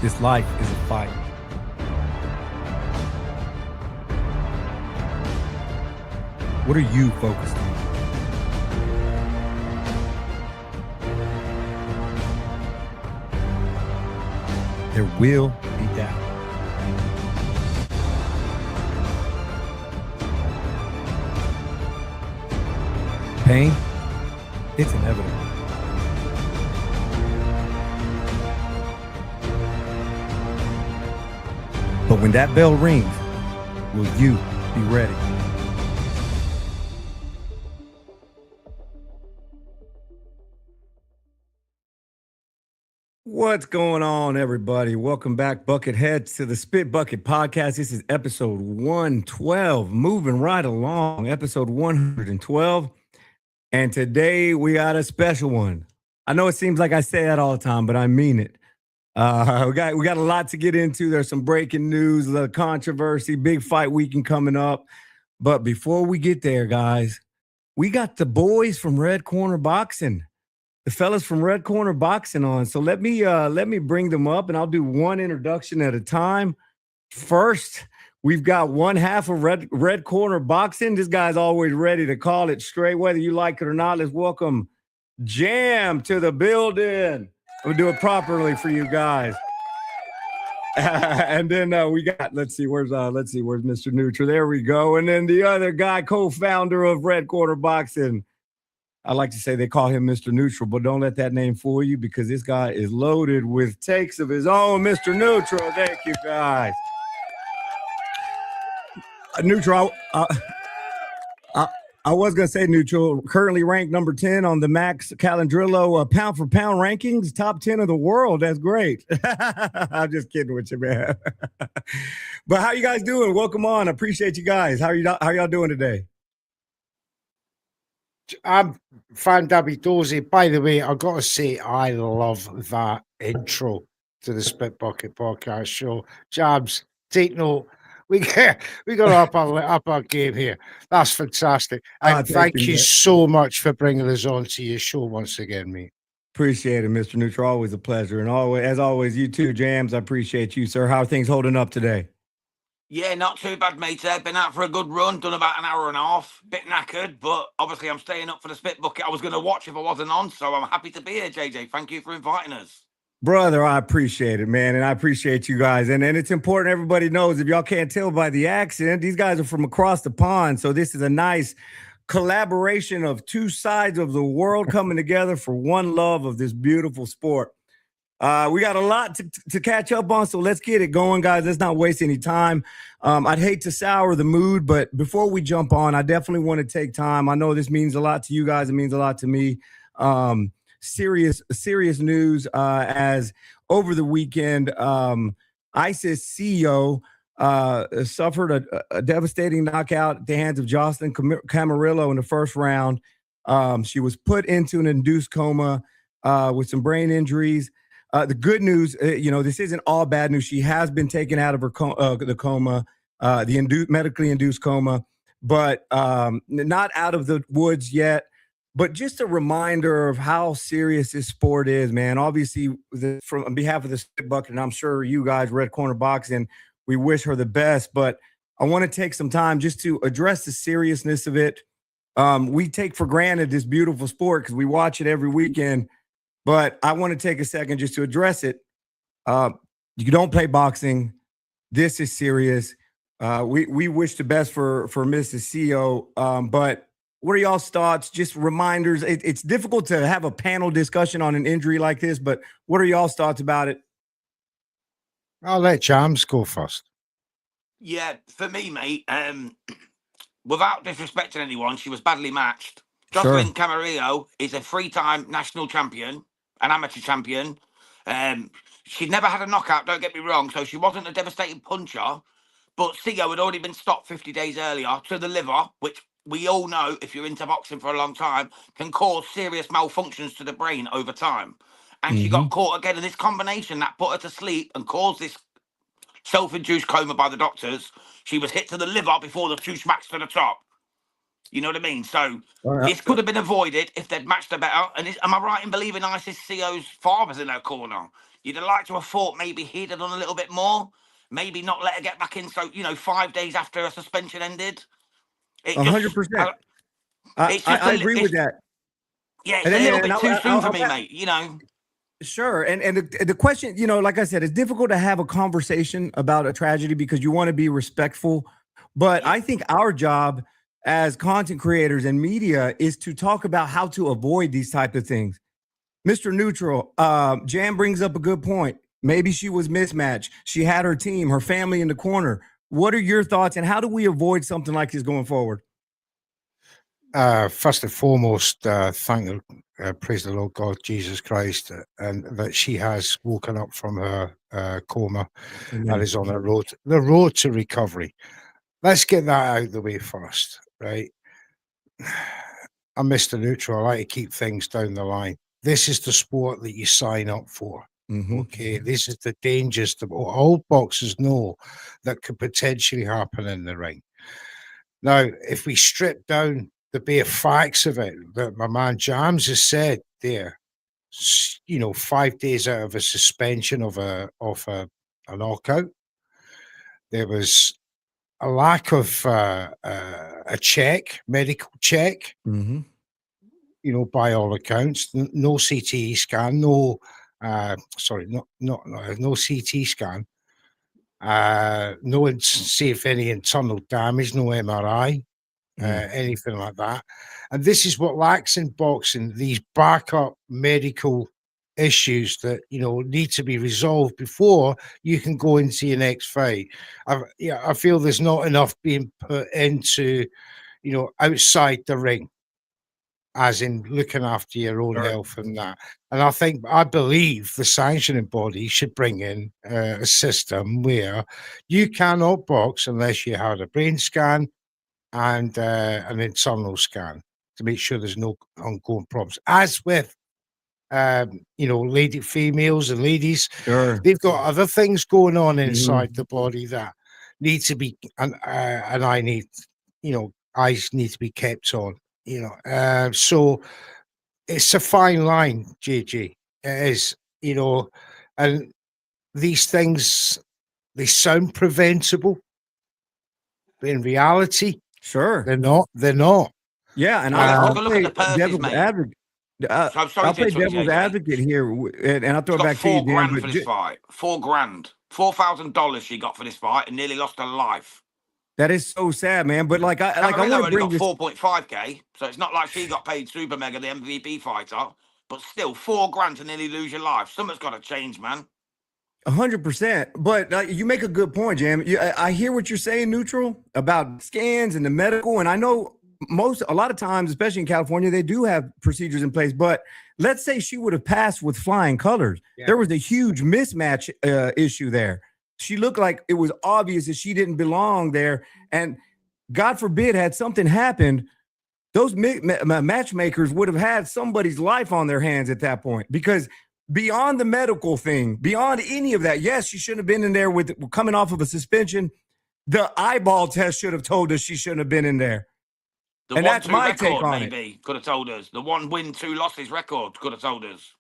This life is a fight. What are you focused on? There will be doubt. Pain, it's inevitable. But when that bell rings, will you be ready? What's going on, everybody? Welcome back, Bucketheads, to the Spit Bucket Podcast. This is episode 112, moving right along, episode 112. And today we got a special one. I know it seems like I say that all the time, but I mean it. We got a lot to get into. There's some breaking news, a little controversy, big fight weekend coming up. But before we get there, guys, we got the boys from Red Corner Boxing, the fellas from Red Corner Boxing on. So let me bring them up, and I'll do one introduction at a time. First, we've got one half of Red Corner Boxing. This guy's always ready to call it straight, whether you like it or not. Let's welcome Jam to the building. We'll do it properly for you guys. And then we got, let's see, where's Mr. Neutral? There we go. And then the other guy, co-founder of Red Corner Boxing. I like to say they call him Mr. Neutral, but don't let that name fool you, because this guy is loaded with takes of his own. Mr. Neutral, thank you, guys. Neutral, I was going to say, Neutral, currently ranked number 10 on the Max Calandrillo pound-for-pound rankings, top 10 of the world. That's great. I'm just kidding with you, man. But how you guys doing? Welcome on. I appreciate you guys. How y'all doing today? I'm fantabitosi. By the way, I've got to say, I love that intro to the Spit Bucket Podcast show. Jabs, take note. We got to up our game here. That's fantastic. And thank you so much for bringing us on to your show once again, mate. Appreciate it, Mr. Neutral. Always a pleasure. And as always, you too, Jams. I appreciate you, sir. How are things holding up today? Yeah, not too bad, mate. I've been out for a good run, done about an hour and a half. Bit knackered, but obviously I'm staying up for the Spit Bucket. I was going to watch if I wasn't on, so I'm happy to be here, JJ. Thank you for inviting us. Brother, I appreciate it, man, and I appreciate you guys. And it's important everybody knows, if y'all can't tell by the accent, these guys are from across the pond, so this is a nice collaboration of two sides of the world coming together for one love of this beautiful sport. We got a lot to catch up on, so let's get it going, guys. Let's not waste any time. I'd hate to sour the mood, but before we jump on, I definitely want to take time. I know this means a lot to you guys. It means a lot to me. Serious news as over the weekend, Isis Sio suffered a devastating knockout at the hands of Jocelyn Camarillo in the first round. She was put into an induced coma with some brain injuries. The good news, this isn't all bad news. She has been taken out of her the coma, the medically induced coma, but not out of the woods yet. But just a reminder of how serious this sport is, man. Obviously, on behalf of the Spit Bucket, and I'm sure you guys, Red Corner Boxing, we wish her the best. But I want to take some time just to address the seriousness of it. We take for granted this beautiful sport because we watch it every weekend. But I want to take a second just to address it. You don't play boxing. This is serious. We wish the best for Mrs. Sio, but what are y'all's thoughts? Just reminders. It's difficult to have a panel discussion on an injury like this, but what are y'all's thoughts about it? I'll let Jams go first. Yeah, for me, mate, without disrespecting anyone, she was badly matched. Jocelyn Camarillo is a three-time national champion, an amateur champion. She'd never had a knockout, don't get me wrong, so she wasn't a devastating puncher, but Sio had already been stopped 50 days earlier to the liver, which we all know, if you're into boxing for a long time, can cause serious malfunctions to the brain over time. And she got caught again in this combination that put her to sleep and caused this self-induced coma by the doctors. She was hit to the liver before the two smacks to the top. You know what I mean? So All this could have been avoided if they'd matched her better. And am I right in believing Isis Sio's father's in her corner? You'd have liked to have thought maybe he'd have done a little bit more. Maybe not let her get back in. So, 5 days after her suspension ended. 100%. I agree with that. Yeah, it's a little bit too soon for me, mate. Sure. And the question, like I said, it's difficult to have a conversation about a tragedy because you want to be respectful. But I think our job as content creators and media is to talk about how to avoid these type of things. Mr. Neutral, Jan brings up a good point. Maybe she was mismatched. She had her team, her family in the corner. What are your thoughts, and how do we avoid something like this going forward? First and foremost, praise the Lord God, Jesus Christ, and that she has woken up from her coma. Amen. And is on the road to recovery. Let's get that out of the way first, right? I'm Mr. Neutral. I like to keep things down the line. This is the sport that you sign up for. Okay, this is the dangers that all boxers know that could potentially happen in the ring. Now, if we strip down the bare facts of it, that my man Jams has said there, 5 days out of a suspension of a knockout, there was a lack of a medical check, by all accounts, no CT scan, no CT scan, no see if any internal damage, no MRI, anything like that. And this is what lacks in boxing, these backup medical issues that need to be resolved before you can go into your next fight. I feel there's not enough being put into outside the ring, as in looking after your own health and that. And I believe the sanctioning body should bring in a system where you cannot box unless you had a brain scan and an internal scan to make sure there's no ongoing problems. As with females and ladies, they've got other things going on inside the body that need to be, and eyes need to be kept on. So it's a fine line, JJ. It is, and these things, they sound preventable, but in reality, they're not. Yeah, and I'll look at the purses, mate. I'll play devil's advocate here, and I'll throw it back to you, Dan. $4,000 for this fight. $4,000, $4,000 she got for this fight, and nearly lost her life. That is so sad, man. But I want to bring this 4.5K, so it's not like she got paid super mega, the MVP fighter. But still, $4,000 to nearly lose your life. Something's got to change, man. 100%. But you make a good point, Jam. I hear what you're saying, Neutral, about scans and the medical, and I know a lot of times, especially in California, they do have procedures in place. But let's say she would have passed with flying colors. Yeah. There was a huge mismatch issue there. She looked like it was obvious that she didn't belong there. And God forbid, had something happened, those matchmakers would have had somebody's life on their hands at that point. Because beyond the medical thing, beyond any of that, yes, she shouldn't have been in there with coming off of a suspension. The eyeball test should have told us she shouldn't have been in there. And that's my take on it. Could have told us. The 1 win, 2 losses record could have told us.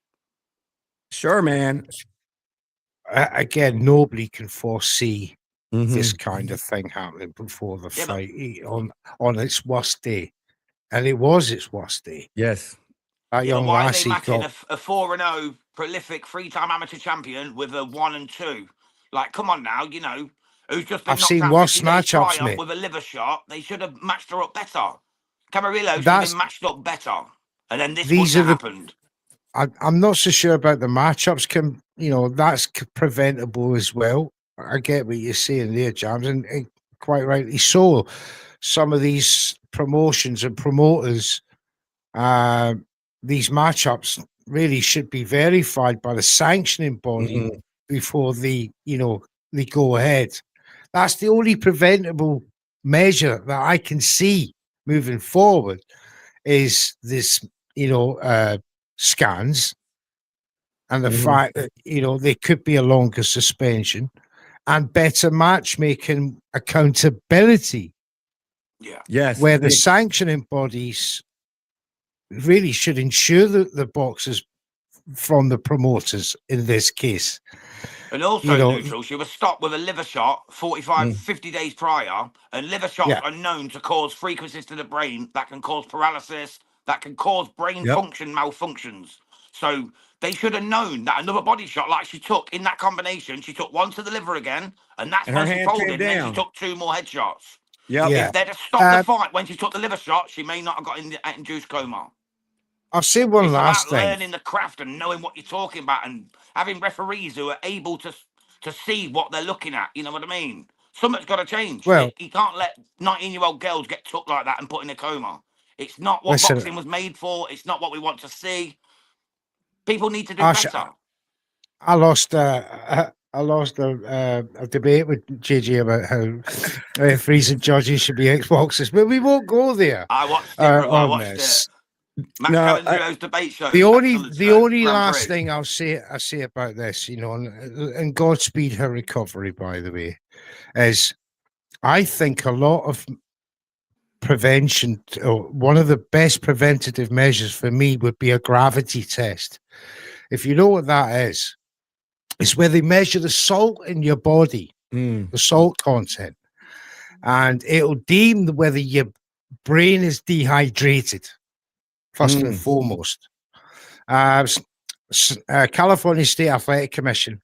Sure, man. Again, nobody can foresee this kind of thing happening before the fight on its worst day. And it was its worst day. Yes. That young lassie got a 4-0 prolific 3-time amateur champion with a 1 and 2. Like, come on now, who's just been I've seen worse matchups, mate. With a liver shot. They should have matched her up better. Camarillo should have been matched up better. And then this happened. I'm not so sure about the matchups. That's preventable as well. I get what you're saying there, James, and quite rightly so. Some of these promotions and promoters, these matchups really should be verified by the sanctioning body before they go ahead. That's the only preventable measure that I can see moving forward is this, scans and the fact that, there could be a longer suspension and better matchmaking accountability. Yeah. Yes. where the sanctioning bodies really should ensure the boxers from the promoters in this case. And also, You know, neutral, she was stopped with a liver shot 45, 50 days prior. And liver shots Yeah. are known to cause frequencies to the brain that can cause paralysis, that can cause brain function malfunctions. So they should have known that another body shot like she took in that combination, she took one to the liver again, and that's And when her she hand came folded, and then she down. took 2 more headshots. Yep. Yeah. If they'd have stopped the fight when she took the liver shot, she may not have got in the induced coma. I'll say one It's last about thing. learning the craft and knowing what you're talking about and having referees who are able to see what they're looking at. You know what I mean? Something's got to change. Well, You can't let 19-year-old girls get took like that and put in a coma. It's not what listen, boxing was made for. It's not what we want to see. People need to do Ash, better. I lost a debate with JJ about how referees and judges should be Xboxers, but we won't go there. I watched it. I on watched this. it. Matt Calandrio's debate show. The only Grand last Prix. thing I say about this, you know, and Godspeed her recovery, by the way, is I think a lot of prevention, or one of the best preventative measures for me would be a gravity test. If you know what that is, it's where they measure the salt in your body, the salt content, and it'll deem whether your brain is dehydrated, first and foremost. California State Athletic Commission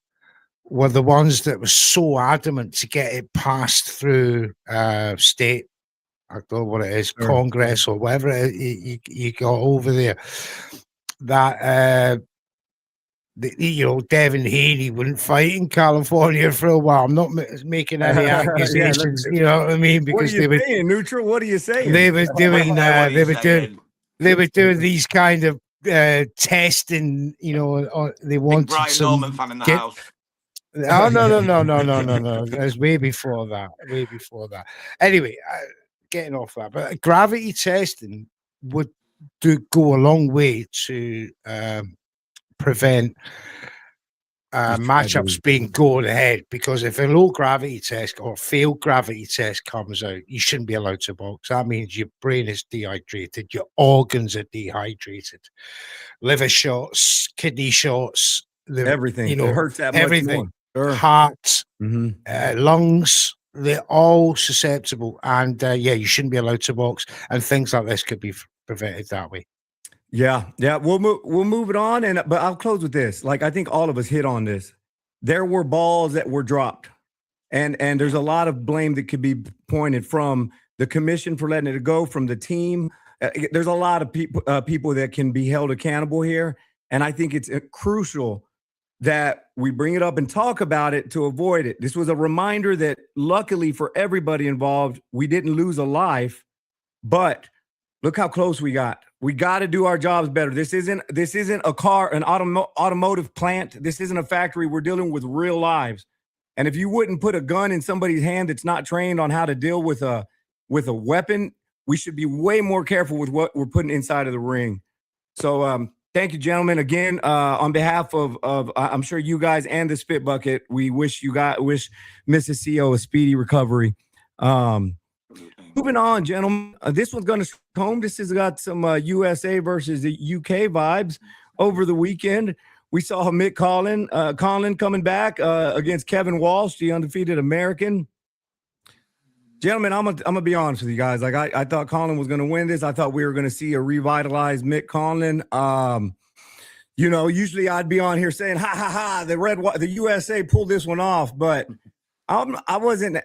were the ones that were so adamant to get it passed through state, I don't know what it is, Congress or whatever you got over there, that you know, Devin Haney wouldn't fight in California for a while. I'm not making any accusations, you know what I mean? Because what are you saying, neutral? What are you saying? They were doing they were doing these kind of testing, you know, they wanted Brian some Norman fan in the house. Oh no. It was way before that. Anyway, getting off that, but gravity testing would go a long way to prevent matchups being going ahead, because if a low gravity test or failed gravity test comes out, you shouldn't be allowed to box. That means your brain is dehydrated, your organs are dehydrated, liver shots, kidney shots, everything. You know, it hurts that everything. Much more. Heart, lungs, they're all susceptible, and you shouldn't be allowed to box, and things like this could be prevented that way. Yeah. We'll move it on, but I'll close with this. Like, I think all of us hit on this. There were balls that were dropped, and there's a lot of blame that could be pointed from the commission for letting it go, from the team. There's a lot of people that can be held accountable here, and I think it's crucial that we bring it up and talk about it to avoid it. This was a reminder that, luckily for everybody involved, we didn't lose a life, but look how close we got. We got to do our jobs better. This isn't an automotive plant. This isn't a factory. We're dealing with real lives. And if you wouldn't put a gun in somebody's hand that's not trained on how to deal with a weapon, we should be way more careful with what we're putting inside of the ring. So thank you, gentlemen. Again, on behalf of I'm sure you guys and the Spit Bucket, we wish Mrs. Sio a speedy recovery. Moving on, gentlemen. This one's going to home. This has got some USA versus the UK vibes. Over the weekend, we saw Conlan coming back against Kevin Walsh, the undefeated American. Gentlemen, I'm gonna be honest with you guys. Like, I thought Conlan was going to win this. I thought we were going to see a revitalized Mick Conlan. You know, usually I'd be on here saying, "Ha ha ha!" The USA pulled this one off, but I wasn't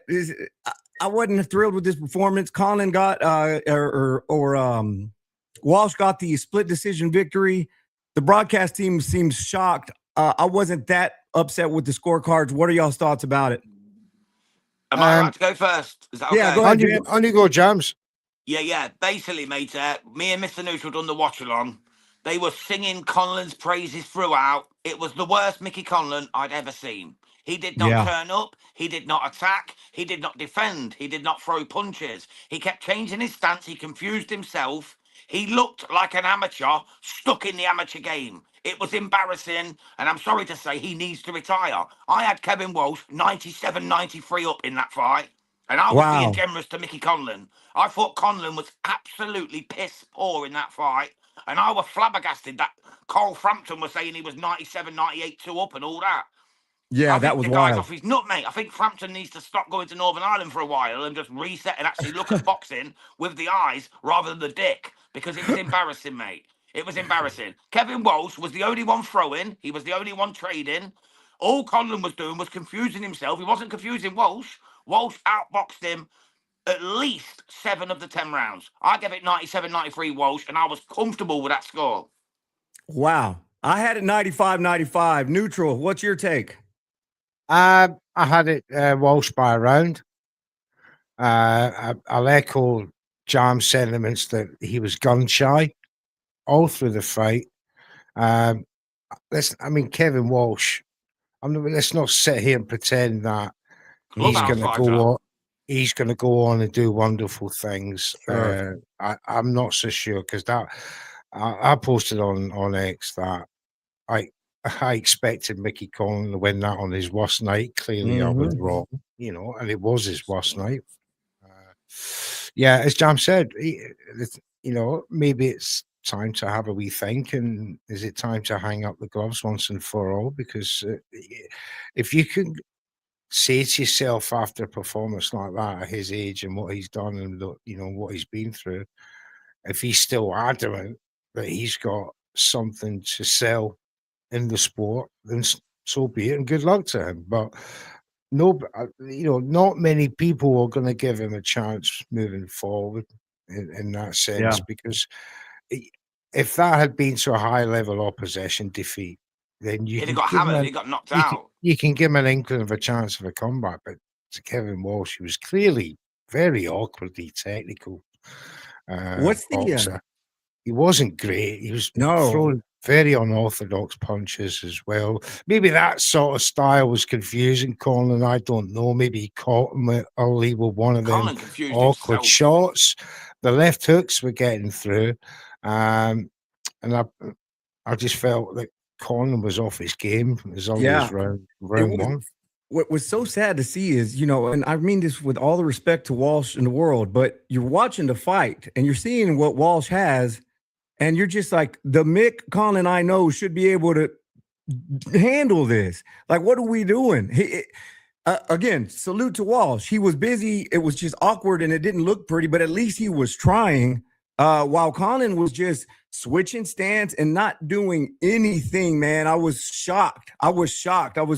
thrilled with this performance. Conlan got Walsh got the split decision victory. The broadcast team seems shocked. I wasn't that upset with the scorecards. What are y'all's thoughts about it? Am I right to go first? Is that okay? Yeah, go ahead. On you go, Jams. Yeah. Basically, mate, me and Mr. Neutral done the watch along. They were singing Conlan's praises throughout. It was the worst Mickey Conlan I'd ever seen. He did not turn up. He did not attack. He did not defend. He did not throw punches. He kept changing his stance. He confused himself. He looked like an amateur stuck in the amateur game. It was embarrassing, and I'm sorry to say he needs to retire. I had Kevin Walsh 97-93 up in that fight. And I was being generous to Mickey Conlan. I thought Conlan was absolutely piss poor in that fight. And I was flabbergasted that Cole Frampton was saying he was 97, 98, 2 up and all that. Yeah, I that think was the guy's wild. off his nut, mate. I think Frampton needs to stop going to Northern Ireland for a while and just reset and actually look at boxing with the eyes rather than the dick, because it was embarrassing, mate. It was embarrassing. Kevin Walsh was the only one throwing. He was the only one trading. All Conlan was doing was confusing himself. He wasn't confusing Walsh. Walsh outboxed him at least 7 of the 10 rounds. I gave it 97-93 Walsh, and I was comfortable with that score. Wow. I had it 95-95. Neutral, what's your take? I had it Walsh by a round. I'll echo Jam's sentiments that he was gun shy all through the fight. Kevin Walsh. Let's not sit here and pretend that he's going to go on. He's going to go on and do wonderful things. Sure. I'm not so sure, because that I posted on X that I expected Mickey Conlan to win that on his worst night. Clearly, I was wrong, and it was his worst night. As Jam said, maybe it's time to have a wee think, and is it time to hang up the gloves once and for all? Because if you can say to yourself after a performance like that at his age and what he's done and what he's been through, if he's still adamant that he's got something to sell in the sport, then so be it, and good luck to him. But not many people are going to give him a chance moving forward in that sense, because if that had been to a high level opposition defeat, then you got hammered, he got knocked out. You can give him an inkling of a chance of a comeback, but to Kevin Walsh, he was clearly very awkwardly technical. What's the he wasn't great. He was throwing very unorthodox punches as well. Maybe that sort of style was confusing Conlan. I don't know. Maybe he caught him early with one of them awkward shots. The left hooks were getting through. And I just felt that Conlan was off his game as early as round one. What was so sad to see is, and I mean this with all the respect to Walsh in the world, but you're watching the fight and you're seeing what Walsh has, and you're just like, the Mick Conlan I know should be able to handle this. Like, what are we doing? Again, salute to Walsh. He was busy. It was just awkward and it didn't look pretty, but at least he was trying. While Conlan was just switching stance and not doing anything, man. I was shocked. I was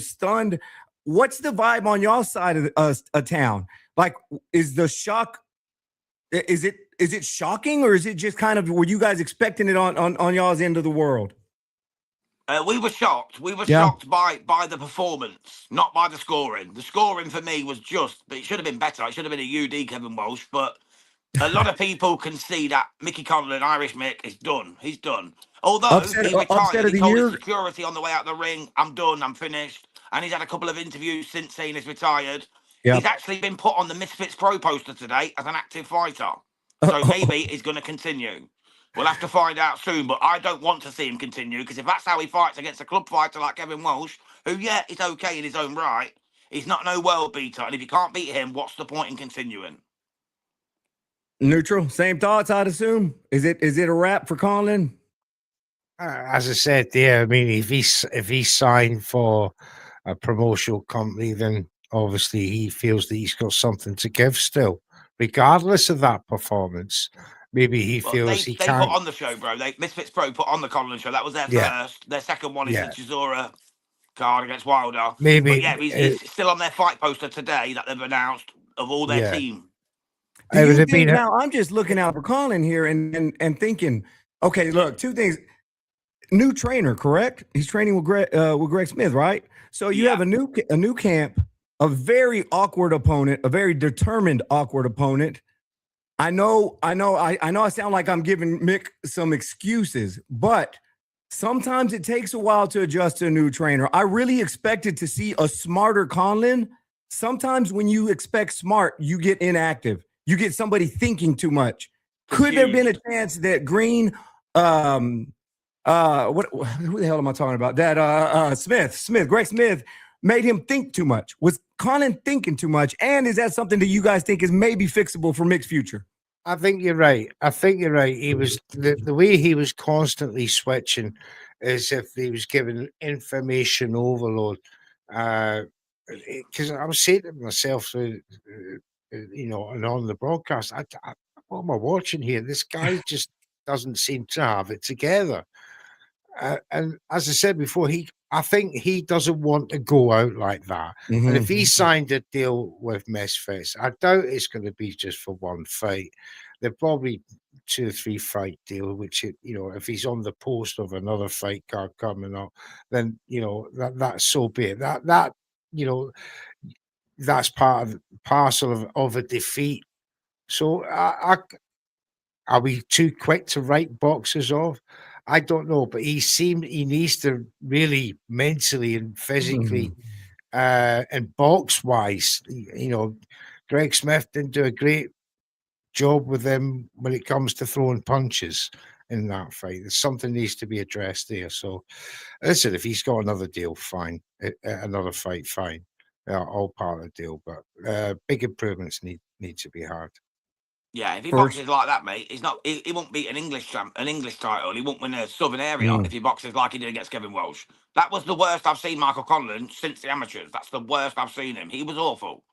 stunned. What's the vibe on y'all side of town? Like, is the shock? Is it shocking, or is it just kind of, were you guys expecting it on y'all's end of the world? We were shocked. We were shocked by the performance, not by the scoring. The scoring for me was but it should have been better. It should have been a UD, Kevin Walsh, but a lot of people can see that Mickey Conlan, Irish Mick, is done. He's done. Although he retired, he told his security on the way out the ring, I'm done, I'm finished. And he's had a couple of interviews since saying he's retired. Yep. He's actually been put on the Misfits Pro poster today as an active fighter. So maybe he's going to continue. We'll have to find out soon, but I don't want to see him continue, because if that's how he fights against a club fighter like Kevin Walsh, who, is okay in his own right, he's not no world beater. And if you can't beat him, what's the point in continuing? Neutral, same thoughts, I'd assume. Is it a wrap for Conlan? As I said, I mean, if he's signed for a promotional company, then obviously he feels that he's got something to give still, regardless of that performance. Maybe he feels he can't. They put on the show, bro. Misfits Pro put on the Conlan show. That was their first. Their second one is the Chisora card against Wilder. Maybe, but he's still on their fight poster today that they've announced of all their team. Now I'm just looking out for Conlan here and thinking, okay, look, two things. New trainer, correct? He's training with Greg Smith, right? So you have a new camp, a very awkward opponent, a very determined awkward opponent. I know I sound like I'm giving Mick some excuses, but sometimes it takes a while to adjust to a new trainer. I really expected to see a smarter Conlan. Sometimes when you expect smart, you get inactive. You get somebody thinking too much. Could there have been a chance that Green, who the hell am I talking about? That Greg Smith made him think too much? Was Conlan thinking too much? And is that something that you guys think is maybe fixable for Mick's future? I think you're right. He was the way he was constantly switching, as if he was given information overload. Because I was saying to myself, and on the broadcast, what am I watching here? This guy just doesn't seem to have it together. And as I said before, I think he doesn't want to go out like that. Mm-hmm. And if he signed a deal with Misfits, I doubt it's going to be just for one fight. They're probably 2 or 3 fight deal, which, if he's on the post of another fight card coming up, then, that's so be it. That's parcel of a defeat. So are we too quick to write boxes off? I don't know, but he needs to really mentally and physically and box wise, Greg Smith didn't do a great job with him when it comes to throwing punches in that fight. There's something needs to be addressed there. So listen, if he's got another deal, fine. Another fight, fine. All part of the deal, but big improvements need to be had. Yeah, if he boxes like that, mate, he won't beat an English title. He won't win a Southern area if he boxes like he did against Kevin Walsh. That was the worst I've seen Michael Conlan since the amateurs. That's the worst I've seen him. He was awful.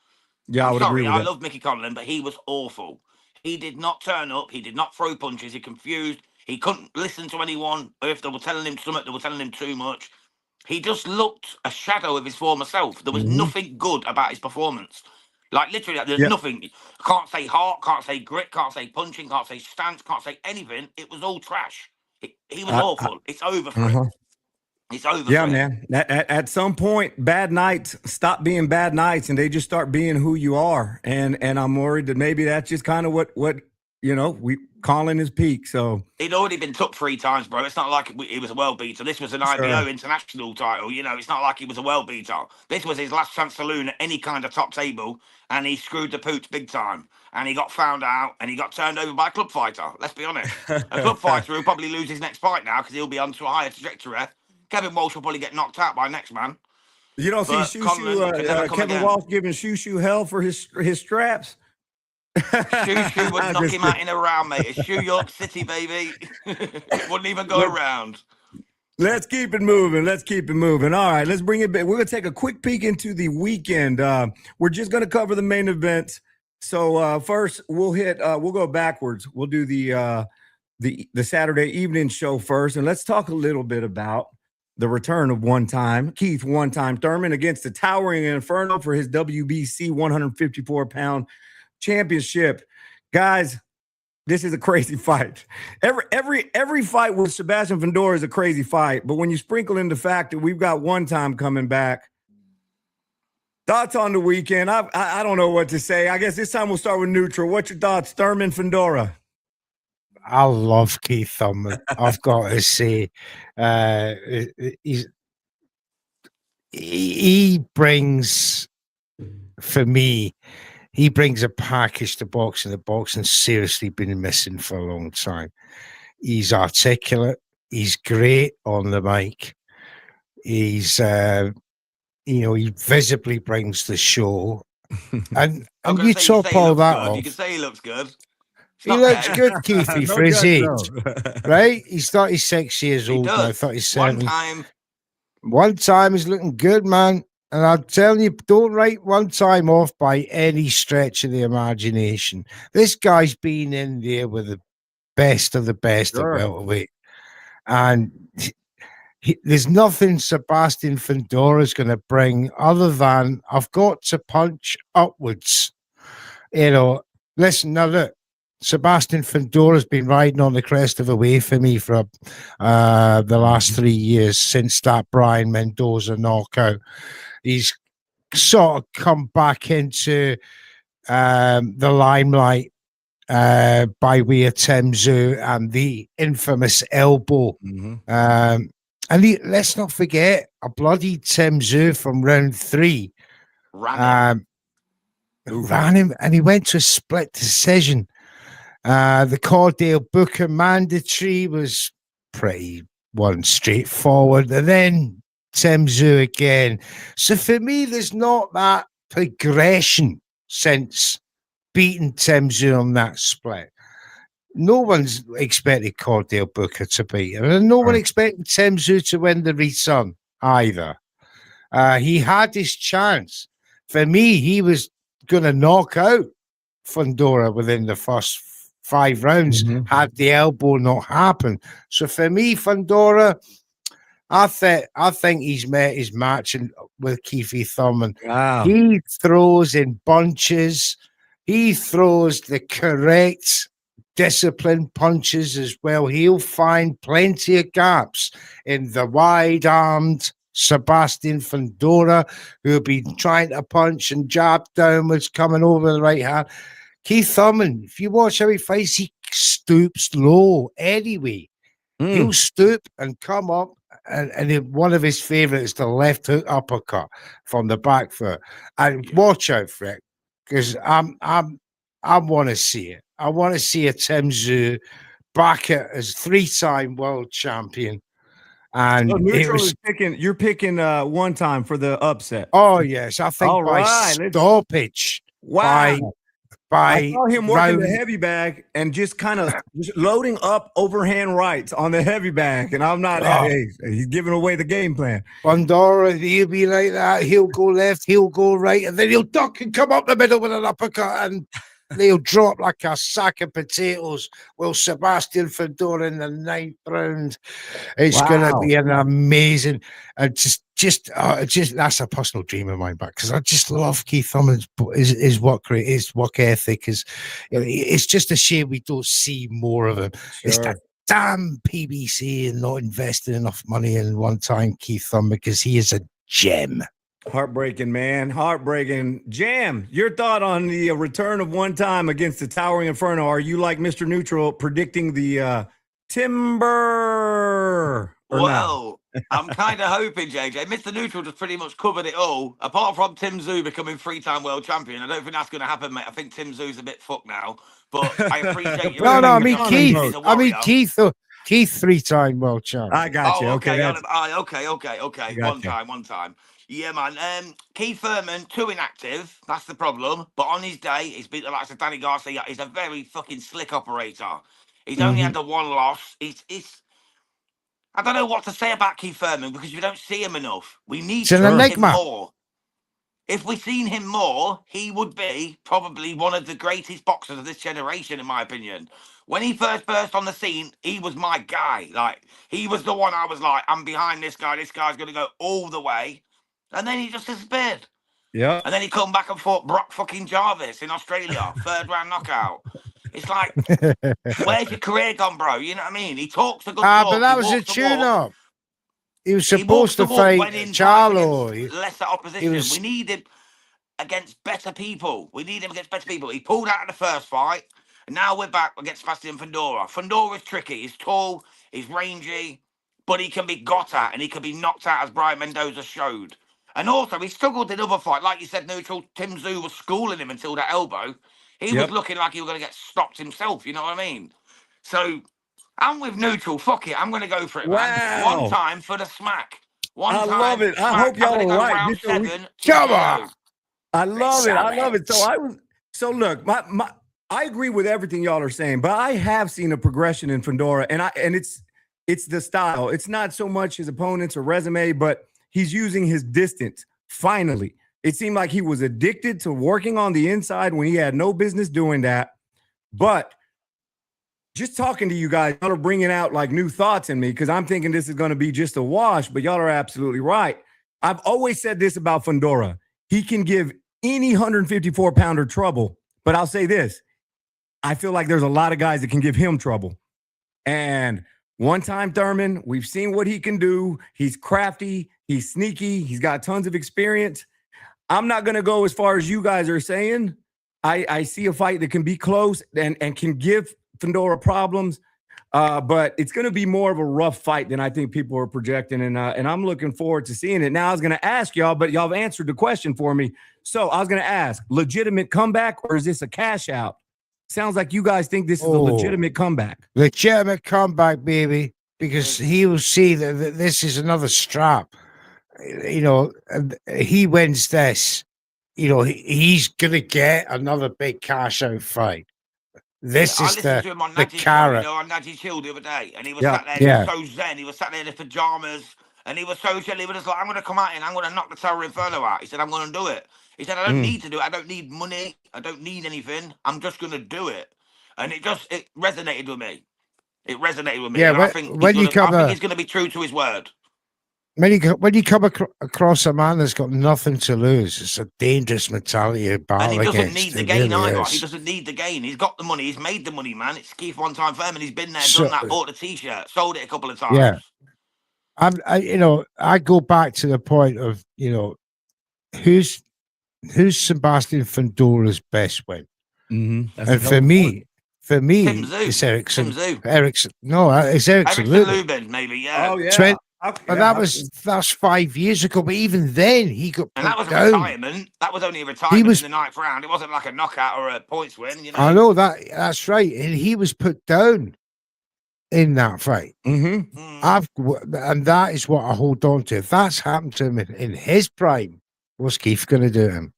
Yeah, I would agree with that. I love Mickey Conlan, but he was awful. He did not turn up. He did not throw punches. He confused. He couldn't listen to anyone. Or if they were telling him something, they were telling him too much. He just looked a shadow of his former self. There was nothing good about his performance. Like, literally, there's nothing. Can't say heart, can't say grit, can't say punching, can't say stance, can't say anything. It was all trash. He was awful. It's over for him. It's over for him. Man. At some point, bad nights stop being bad nights, and they just start being who you are. And I'm worried that maybe that's just kind of what Conlan his peak. So he'd already been took 3 times, bro. It's not like he was a world beater. This was an IBO international title. It's not like he was a world beater. This was his last chance saloon at any kind of top table, and he screwed the pooch big time. And he got found out, and he got turned over by a club fighter. Let's be honest. A club fighter will probably lose his next fight now because he'll be onto a higher trajectory. Kevin Walsh will probably get knocked out by next man. You don't see Kevin Walsh giving Shoo hell for his straps? Shoo would knock him out in a round, mate. It's New York City, baby. It wouldn't even go around. Let's keep it moving. All right, let's bring it back. We're going to take a quick peek into the weekend. We're just going to cover the main event. So first, we'll go backwards. We'll do the Saturday evening show first, and let's talk a little bit about the return of Keith Thurman against the towering Inferno for his WBC 154-pound championship. Guys, this is a crazy fight. Every fight with Sebastian Fundora is a crazy fight, but when you sprinkle in the fact that we've got coming back, thoughts on the weekend? I don't know what to say. I guess this time we'll start with neutral. What's your thoughts, Thurman Fundora? I love Keith Thurman. I've got to say, he brings, for me, he brings a package to boxing that boxing's seriously been missing for a long time. He's articulate. He's great on the mic. He's, he visibly brings the show. And you top all that off. You can say he looks good. He looks good, Keithy, for his age, right? He's 36 years old now, 37. One time he's looking good, man. And I'm telling you, don't write one time off by any stretch of the imagination. This guy's been in there with the best of the best at welterweight. And there's nothing Sebastian Fundora is going to bring other than, I've got to punch upwards. Listen, now look, Sebastian Fundora has been riding on the crest of a wave for me for the last 3 years since that Brian Mendoza knockout. He's sort of come back into the limelight by way of Tim Tszyu and the infamous elbow. And let's not forget a bloody Tim Tszyu from round 3 ran him, and he went to a split decision. The Cordale Booker mandatory was pretty straightforward, and then Tim Tszyu again. So for me, there's not that progression since beating Tim Tszyu on that split. No one's expected Cordell Booker to beat him, and no one expected Tim Tszyu to win the return either. He had his chance. For me, he was going to knock out Fundora within the first 5 rounds had the elbow not happened. So for me, Fundora, I think he's met his match with Keith Thurman. Wow. He throws in bunches. He throws the correct disciplined punches as well. He'll find plenty of gaps in the wide-armed Sebastian Fundora, who'll be trying to punch and jab downwards, coming over the right hand. Keith Thurman, if you watch how he fights, he stoops low anyway. He'll stoop and come up, and one of his favorites, the left hook uppercut from the back foot. And watch out for it, because I want to see it. I want to see a Tim Tszyu back as 3-time world champion. And you're picking one time for the upset. Oh yes, I think stoppage. Wow. I saw him working the round. heavy bag and just kind of loading up overhand rights on the heavy bag. And I'm not, he's giving away the game plan. Fundora, he'll be like that. He'll go left, he'll go right, and then he'll duck and come up the middle with an uppercut, and they'll drop like a sack of potatoes. Well, Sebastian Fundora in the 9th round. It's going to be an amazing, just that's a personal dream of mine, because I just love Keith Thurman's his work rate, his work ethic. It's just a shame we don't see more of him. Sure. It's that damn PBC and not investing enough money in one-time Keith Thurman, because he is a gem. Heartbreaking, man. Heartbreaking. Jam, your thought on the return of one time against the Towering Inferno. Are you like Mr. Neutral predicting the Timber? Well, I'm kind of hoping, JJ. Mr. Neutral just pretty much covered it all. Apart from Tim Tszyu becoming 3-time world champion, I don't think that's going to happen, mate. I think Tim Tsz유's a bit fucked now. But I appreciate you. No, I mean Keith. Keith 3-time world champion. I got you. Okay. One time. Yeah, man. Keith Thurman, too inactive. That's the problem. But on his day, he's beat the likes of Danny Garcia. He's a very fucking slick operator. He's only had the one loss. I don't know what to say about Keith Thurman, because we don't see him enough. We need to see him more. If we'd seen him more, he would be probably one of the greatest boxers of this generation, in my opinion. When he first burst on the scene, he was my guy. Like, he was the one I was like, I'm behind this guy. This guy's going to go all the way. And then he just disappeared. Yeah. And then he come back and fought Brock fucking Jarvis in Australia, 3rd round knockout. It's like, where's your career gone, bro? You know what I mean? He talks a good talk. But that was a tune-up. He was supposed to fight Charlo. Lesser opposition. We need him against better people. He pulled out of the first fight. And now we're back against Sebastian Fundora. Fundora's tricky. He's tall. He's rangy. But he can be got at, and he can be knocked out, as Brian Mendoza showed. And also, he struggled in other fights. Like you said, Neutral, Tim Tszyu was schooling him until that elbow. He was looking like he was going to get stopped himself. You know what I mean? So, I'm with Neutral. Fuck it. I'm going to go for it, man. One time for the smack. I love it. I hope y'all are right. Come on. I love it. So look, I agree with everything y'all are saying, but I have seen a progression in Fundora, and it's the style. It's not so much his opponents or resume, but he's using his distance. Finally, it seemed like he was addicted to working on the inside when he had no business doing that. But just talking to you guys, y'all are bringing out like new thoughts in me, because I'm thinking this is going to be just a wash, but y'all are absolutely right. I've always said this about Fundora. He can give any 154-pounder trouble, but I'll say this. I feel like there's a lot of guys that can give him trouble. And one-time Thurman, we've seen what he can do. He's crafty. He's sneaky. He's got tons of experience. I'm not going to go as far as you guys are saying. I see a fight that can be close and can give Fundora problems, but it's going to be more of a rough fight than I think people are projecting, and I'm looking forward to seeing it. Now, I was going to ask y'all, but y'all have answered the question for me. So I was going to ask, legitimate comeback, or is this a cash out? Sounds like you guys think this is a legitimate comeback. Legitimate comeback, baby, because he will see that this is another strap. he wins this, he's gonna get another big cash out fight. This I is listened to him on the Nadji's show, carrot. on Nadji's Hill the other day, and he was Yeah, sat there, and he was so zen. He was sat there in his pajamas, and he was so chill. He was just like, I'm going to come out and I'm going to knock the Terror Inferno out. He said, I'm going to do it. He said, I don't need to do it. I don't need money. I don't need anything. I'm just going to do it. And it resonated with me. It resonated with me. Yeah, And I think he's going to be true to his word. When you come across a man that's got nothing to lose, it's a dangerous mentality to battle And he doesn't against. need the gain either. He doesn't need the gain. He's got the money. He's made the money, man. It's Keith one time firm, and he's been there, done that, bought the t-shirt, sold it a couple of times. Yeah. I go back to the point of, who's Sebastian Fundora's best win? And for me, it's Ericsson. Ericsson. No, it's Ericsson Lubin, maybe, yeah. Oh, yeah. But that's 5 years ago. But even then, he got and that was down. a retirement. That was only a retirement in the ninth round. It wasn't like a knockout or a points win. I know that's right, and he was put down in that fight. And that is what I hold on to. If that's happened to him in his prime, what's Keith going to do to him?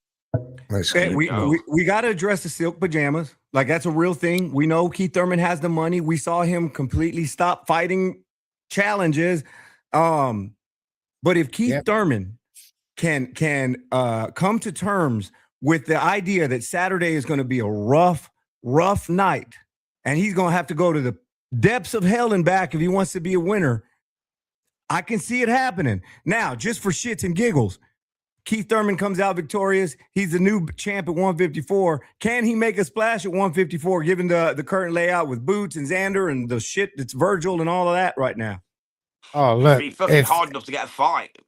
We got to address the silk pajamas. Like, that's a real thing. We know Keith Thurman has the money. We saw him completely stop fighting challenges. But if Keith Thurman can come to terms with the idea that Saturday is going to be a rough night, and he's going to have to go to the depths of hell and back if he wants to be a winner, I can see it happening. Now, just for shits and giggles, Keith Thurman comes out victorious. He's the new champ at 154. Can he make a splash at 154, given the current layout with Boots and Xander and the shit that's Virgil and all of that right now? Oh, look. He's fucking hard enough to get a fight.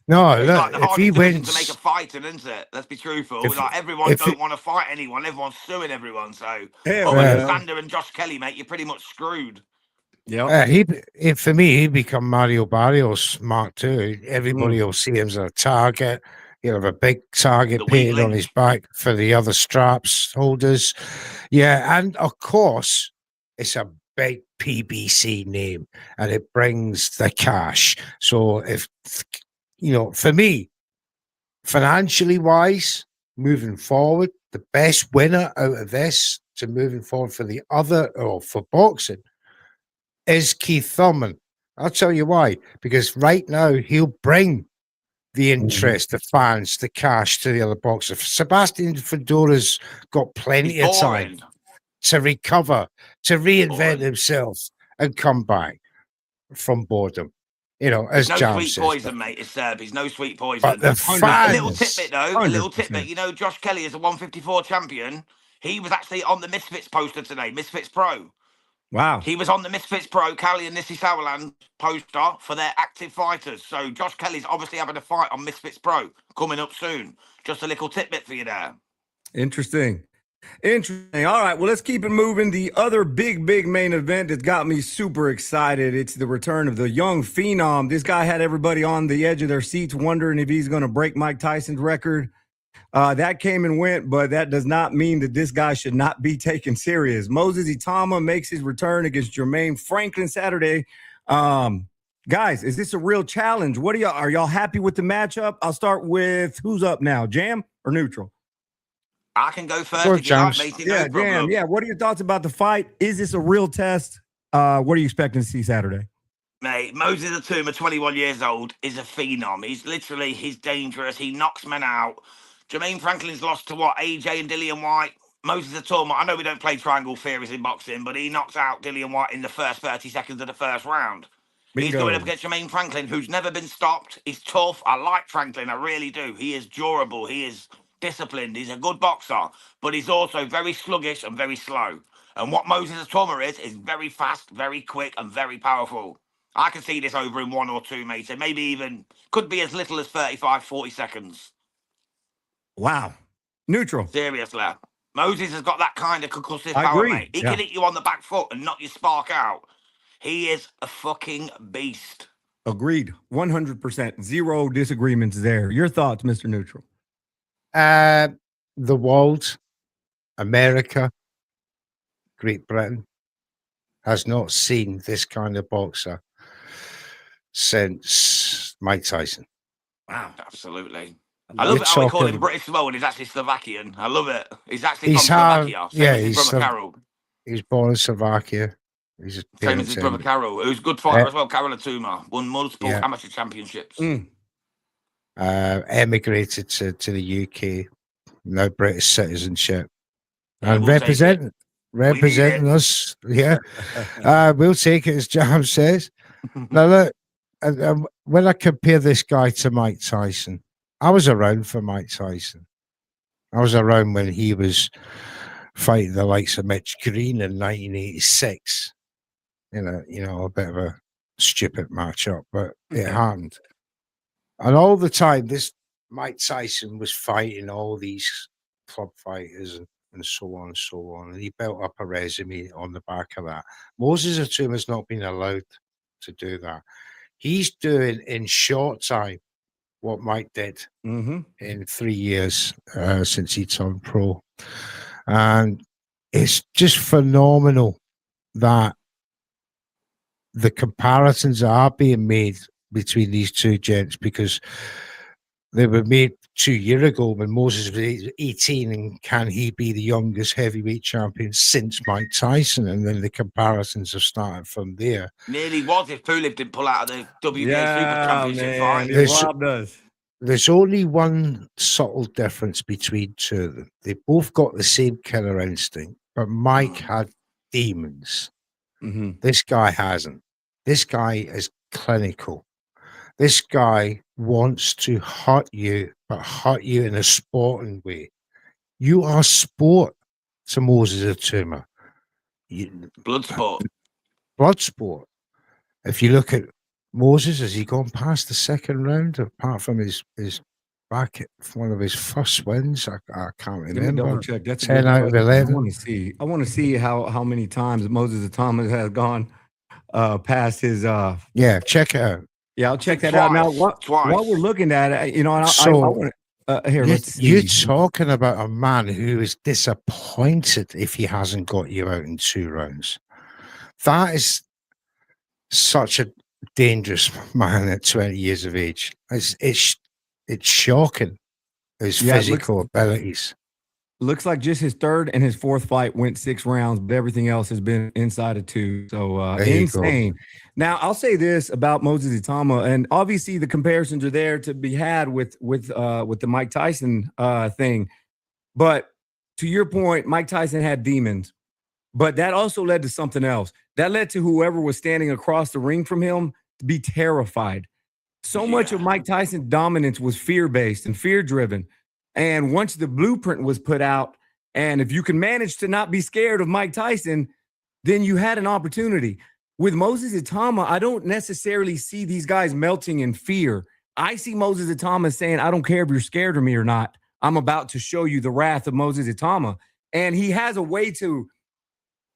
No, it's look, like the if he wins to make a fighter, isn't it? Let's be truthful. Like, everyone don't want to fight anyone. Everyone's suing everyone. So, Xander and Josh Kelly, mate, you're pretty much screwed. Yeah, for me, he'd become Mario Barrios Mark II. Everybody will see him as a target. He'll have a big target painted on his back for the other straps holders. Yeah, and of course, it's a big PBC name, and it brings the cash. So if for me, financially wise, moving forward, the best winner out of this to moving forward for the other or for boxing is Keith Thurman. I'll tell you why. Because right now he'll bring the interest, the fans, the cash to the other boxer. Sebastian Fundora's got plenty of time to recover, to reinvent himself and come back from boredom. As no Jam sweet says, poison, mate. It's Serb. He's no sweet poison. But the fans, a little tidbit, though. 100%. A little tidbit. Josh Kelly is a 154 champion. He was actually on the Misfits poster today, Misfits Pro. Wow. He was on the Misfits Pro, Cali and Nissi Sauerland poster for their active fighters. So Josh Kelly's obviously having a fight on Misfits Pro coming up soon. Just a little tidbit for you there. Interesting. All right, well, let's keep it moving. The other big main event that got me super excited, it's the return of the young phenom. This guy had everybody on the edge of their seats wondering if he's going to break Mike Tyson's record. That came and went, but that does not mean that this guy should not be taken serious. Moses Itauma makes his return against Jermaine Franklin Saturday. Guys, is this a real challenge? Are y'all happy with the matchup? I'll start with who's up now, Jam or Neutral? I can go first if you like, matey. Yeah, no Jam. Yeah, what are your thoughts about the fight? Is this a real test? What are you expecting to see Saturday? Mate, Moses Itauma, 21 years old, is a phenom. He's dangerous. He knocks men out. Jermaine Franklin's lost to AJ and Dillian White. Moses Itauma, I know we don't play triangle theories in boxing, but he knocks out Dillian White in the first 30 seconds of the first round. Bingo. He's going up against Jermaine Franklin, who's never been stopped. He's tough. I like Franklin. I really do. He is durable. He is disciplined. He's a good boxer, but he's also very sluggish and very slow. And what Moses Itauma is very fast, very quick, and very powerful. I can see this over in 1 or 2, mate. So maybe even could be as little as 35, 40 seconds. Wow. Neutral. Seriously. Moses has got that kind of concussive power, mate. He can hit you on the back foot and knock your spark out. He is a fucking beast. Agreed. 100%. Zero disagreements there. Your thoughts, Mr. Neutral? The world, America, Great Britain has not seen this kind of boxer since Mike Tyson. Wow. Absolutely. I love it how we call him British Mo and he's actually Slovakian. I love it. He's actually from Slovakia. Same as his brother Karol. He's born in Slovakia. Same as his brother Karol, who's a good fighter as well. Conlan Itauma won multiple amateur championships. Emigrated to the UK, no British citizenship, and representing us. Yeah, we'll take it, as Jam says. Now look, when I compare this guy to Mike Tyson, I was around for Mike Tyson. I was around when he was fighting the likes of Mitch Green in 1986. You know, a bit of a stupid matchup, but it happened. And all the time, this Mike Tyson was fighting all these club fighters and so on and so on. And he built up a resume on the back of that. Moses Itauma has not been allowed to do that. He's doing in short time what Mike did in 3 years since he turned pro. And it's just phenomenal that the comparisons are being made between these two gents, because they were made 2 years ago when Moses was 18, and can he be the youngest heavyweight champion since Mike Tyson? And then the comparisons have started from there. Nearly was if Pulev didn't pull out of the WBA Super Championship fight. There's only one subtle difference between two of them. They both got the same killer instinct, but Mike had demons. This guy hasn't. This guy is clinical. This guy wants to hurt you, but hurt you in a sporting way. You are sport to Moses Itauma. Blood sport. Blood sport. If you look at Moses, has he gone past the second round, apart from his back at one of his first wins? I can't remember. Double check. That's 10 out of 11. I want to see how many times Moses Itauma has gone past his. Check it out. Yeah, I'll check that out. Now, while we're looking at it, you know, and I want to here. Let's see. You're talking about a man who is disappointed if he hasn't got you out in 2 rounds. That is such a dangerous man at 20 years of age. It's shocking, his physical abilities. Looks like just his third and his fourth fight went 6 rounds, but everything else has been inside of 2. So insane. Now, I'll say this about Moses Itauma, and obviously the comparisons are there to be had with the Mike Tyson thing. But to your point, Mike Tyson had demons, but that also led to something else. That led to whoever was standing across the ring from him to be terrified. So much of Mike Tyson's dominance was fear-based and fear-driven. And once the blueprint was put out, and if you can manage to not be scared of Mike Tyson, then you had an opportunity. With Moses Itauma, I don't necessarily see these guys melting in fear. I see Moses Itauma saying, I don't care if you're scared of me or not. I'm about to show you the wrath of Moses Itauma. And he has a way to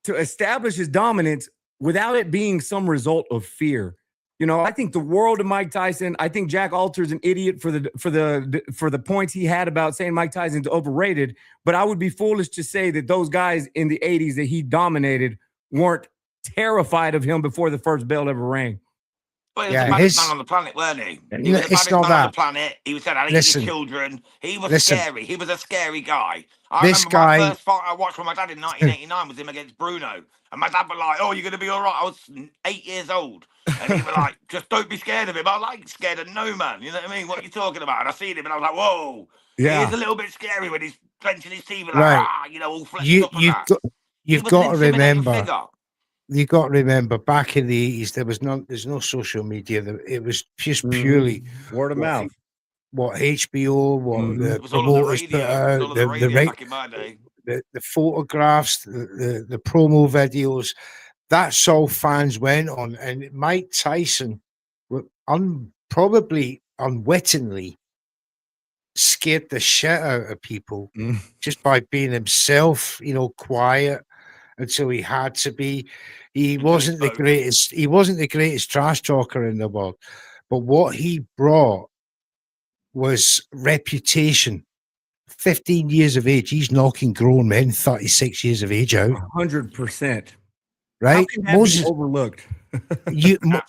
establish his dominance without it being some result of fear. You know, I think the world of Mike Tyson. I think Jack Alter's an idiot for the points he had about saying Mike Tyson's overrated. But I would be foolish to say that those guys in the 80s that he dominated weren't terrified of him before the first bell ever rang. Well, he was the baddest man on the planet, weren't he? He was the baddest man on the planet. He was said, I need his children. He was scary. He was a scary guy. I remember my first fight I watched with my dad in 1989 was him against Bruno. And my dad was like, oh, you're going to be all right. I was 8 years old. And he was like, just don't be scared of him. I like scared of no man. You know what I mean? What are you talking about? And I seen him and I was like, whoa. Yeah. He is a little bit scary when he's clenching his teeth and like, all flexed up and that. You've got to remember. You got to remember, back in the 80s, there's no social media. It was just purely word of mouth. What HBO, what the promoters put out, the photographs, the promo videos. That's all fans went on. And Mike Tyson, probably unwittingly, scared the shit out of people just by being himself, quiet until he had to be. He wasn't the greatest. He wasn't the greatest trash talker in the world, but what he brought was reputation. 15 years of age, he's knocking grown men 36 years of age out. 100%. How right? can that be overlooked?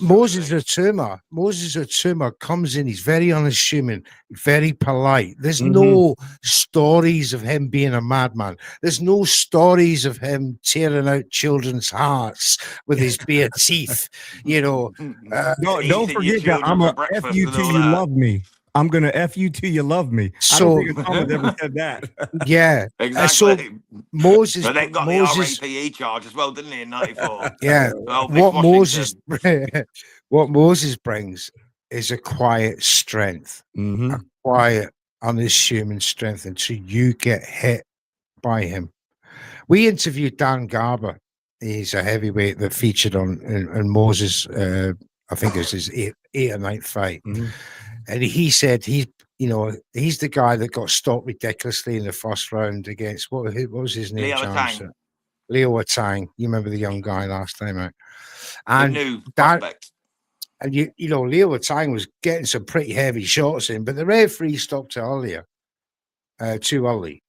Moses Itauma comes in. He's very unassuming, very polite. There's no stories of him being a madman. There's no stories of him tearing out children's hearts with his bare teeth. You know, don't forget that I'm a F you till you love me. I'm gonna F you till you love me. I don't think Itauma's ever said that. Yeah, exactly. So Moses, but then got Moses, the RAPE charge as well, didn't he, in '94? Yeah, well, what Moses brings is a quiet strength, a quiet, unassuming strength until you get hit by him. We interviewed Dan Garber. He's a heavyweight that featured on Moses. I think it was his eighth or ninth fight, and he said he's the guy that got stopped ridiculously in the first round against what was his name? Leo Atang. You remember the young guy last time out? And the new prospect. And you know, Leo Atang was getting some pretty heavy shots in, but the referee stopped too early.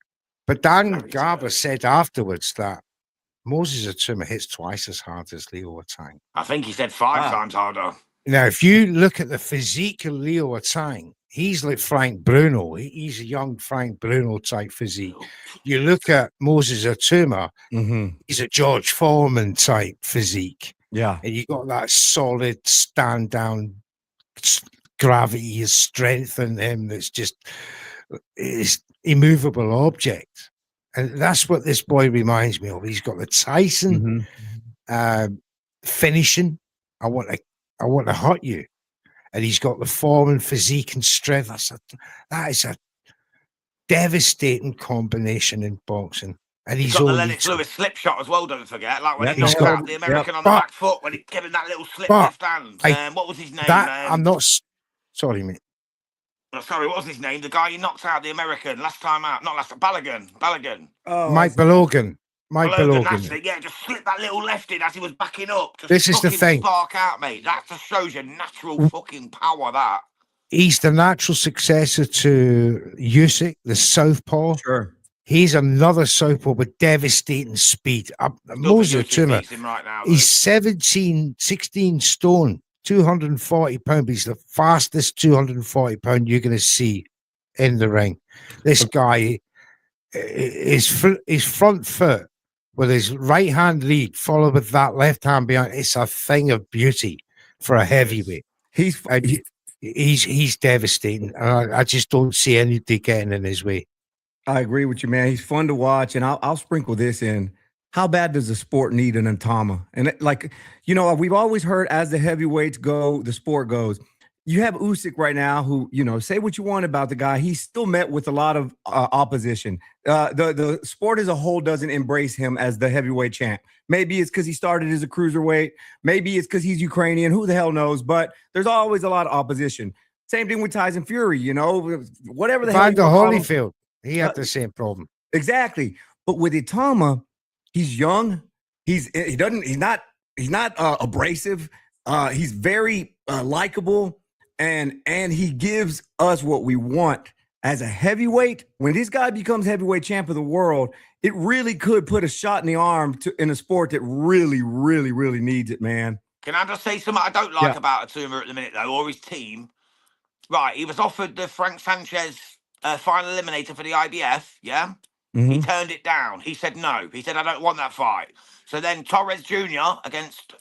But Dan Garber said afterwards that Moses Itauma hits twice as hard as Leo Atang. I think he said 5 times harder. Now, if you look at the physique of Leo Atang, he's like Frank Bruno. He's a young Frank Bruno type physique. You look at Moses Itauma, he's a George Foreman type physique. Yeah. And you got that solid stand down gravity, his strength in him that's just is immovable object. And that's what this boy reminds me of. He's got the Tyson finishing. I want to hurt you. And he's got the form and physique and strength. That is a devastating combination in boxing. And he's got the Lennox Lewis slip shot as well, don't forget. Like when he knocked out the American on the back foot, when he gave him that little slip left hand. What was his name? I'm not... Sorry, mate. Sorry, what was his name? The guy he knocked out the American last time out. Not last time. Balogun. Oh, Mike Balogun. Balogun. Yeah, just slipped that little left in as he was backing up. This is the thing. Spark out, mate. That just shows you natural fucking power, that. He's the natural successor to Usyk, the southpaw. Sure. He's another southpaw with devastating speed. Moses Itauma, right he's 16 stone, 240 pounds. But he's the fastest 240 pound you're going to see in the ring. This guy, his front foot with his right hand lead, followed with that left hand behind. It's a thing of beauty for a heavyweight. He's devastating. I just don't see anybody getting in his way. I agree with you, man. He's fun to watch, and I'll sprinkle this in. How bad does the sport need an Itauma? And we've always heard as the heavyweights go, the sport goes. You have Usyk right now, who say what you want about the guy. He's still met with a lot of opposition. The sport as a whole doesn't embrace him as the heavyweight champ. Maybe it's because he started as a cruiserweight. Maybe it's because he's Ukrainian. Who the hell knows? But there's always a lot of opposition. Same thing with Tyson Fury. Whatever the hell. Evander Holyfield. He had the same problem. Exactly. But with Itauma, he's young. He's not abrasive. He's very likable, and he gives us what we want as a heavyweight. When this guy becomes heavyweight champ of the world, it really could put a shot in the arm in a sport that really, really, really needs it, man. Can I just say something I don't like about Itauma at the minute, though, or his team? Right, he was offered the Frank Sanchez final eliminator for the IBF, yeah? He turned it down. He said no. He said, I don't want that fight. So then Torres Jr. against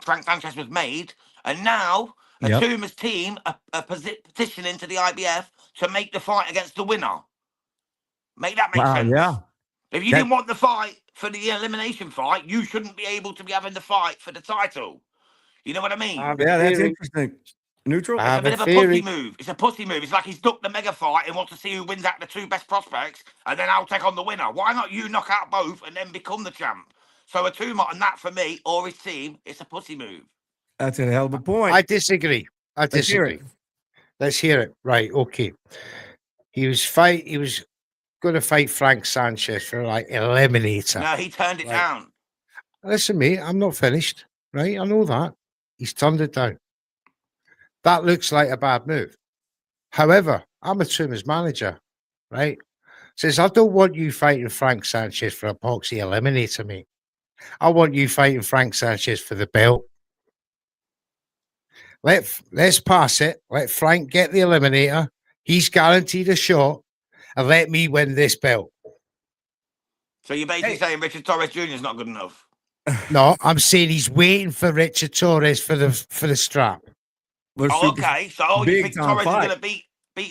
Frank Sanchez was made, and now Itauma's team are petitioning to the IBF to make the fight against the winner. Make that make sense? Yeah. If you didn't want the fight for the elimination fight, you shouldn't be able to be having the fight for the title. You know what I mean? Yeah, that's interesting. Neutral? It's a bit of a pussy move. It's a pussy move. It's like he's ducked the mega fight and wants to see who wins out the two best prospects, and then I'll take on the winner. Why not you knock out both and then become the champ? So Itauma and that for me, or his team, it's a pussy move. That's a hell of a point. I disagree. Let's hear it. Right, okay. He was going to fight Frank Sanchez for eliminator. No, he turned it down. Listen, mate, I'm not finished. Right, I know that. He's turned it down. That looks like a bad move. However, I'm Itauma's manager, right? Says, I don't want you fighting Frank Sanchez for a boxy eliminator, mate. I want you fighting Frank Sanchez for the belt. Let's pass it. Let Frank get the eliminator. He's guaranteed a shot, and let me win this belt. So you're basically saying Richard Torres Jr. is not good enough? No, I'm saying he's waiting for Richard Torres for the strap. Oh, okay. So you think Torres is going to beat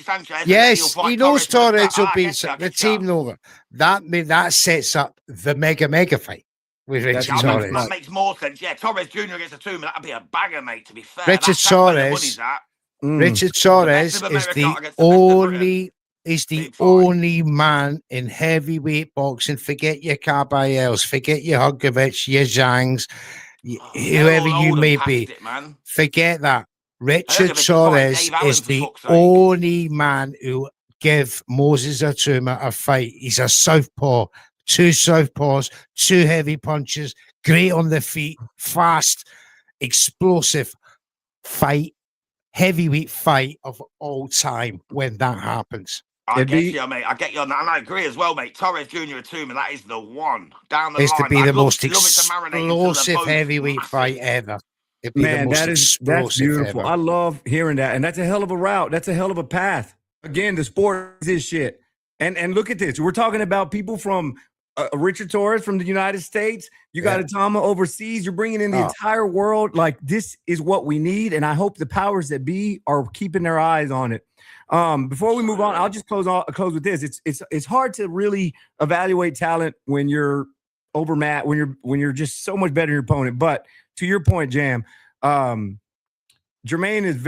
Sanchez? Yes, he knows Torres will beat the team over. That sets up the mega fight with Richard Torres. That makes more sense. Yeah, Torres Jr. against the Touma, that'd be a bagger, mate. To be fair, Richard Torres is the only man in heavyweight boxing. Forget your Caballeros, forget your Hugovic, your Zhangs, whoever you may be. Forget that. Richard Torres is the only man who give Moses Itauma a fight. He's a southpaw, 2 southpaws, 2 heavy punches, great on the feet, fast, explosive fight, heavyweight fight of all time when that happens. I get you, mate. I get you on that, and I agree as well, mate. Torres Jr. Itauma, that is the one down the line. To be the most explosive heavyweight fight ever. Man, that's beautiful. Ever. I love hearing that, and that's a hell of a route. That's a hell of a path. Again, the sport is this shit, and look at this. We're talking about people from Richard Torres from the United States. You got Itauma overseas. You're bringing in the entire world. Like, this is what we need, and I hope the powers that be are keeping their eyes on it. Before we move on, I'll just close with this. It's hard to really evaluate talent when you're overmatched, when you're just so much better than your opponent. But to your point, Jam, Jermaine is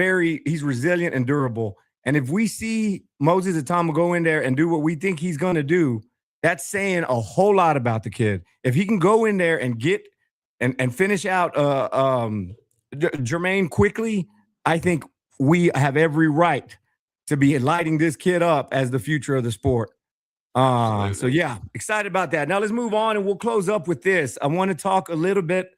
he's resilient and durable. And if we see Moses Itauma go in there and do what we think he's going to do, that's saying a whole lot about the kid. If he can go in there and get and finish out Jermaine quickly, I think we have every right to be lighting this kid up as the future of the sport. So yeah, excited about that. Now let's move on, and we'll close up with this. I want to talk a little bit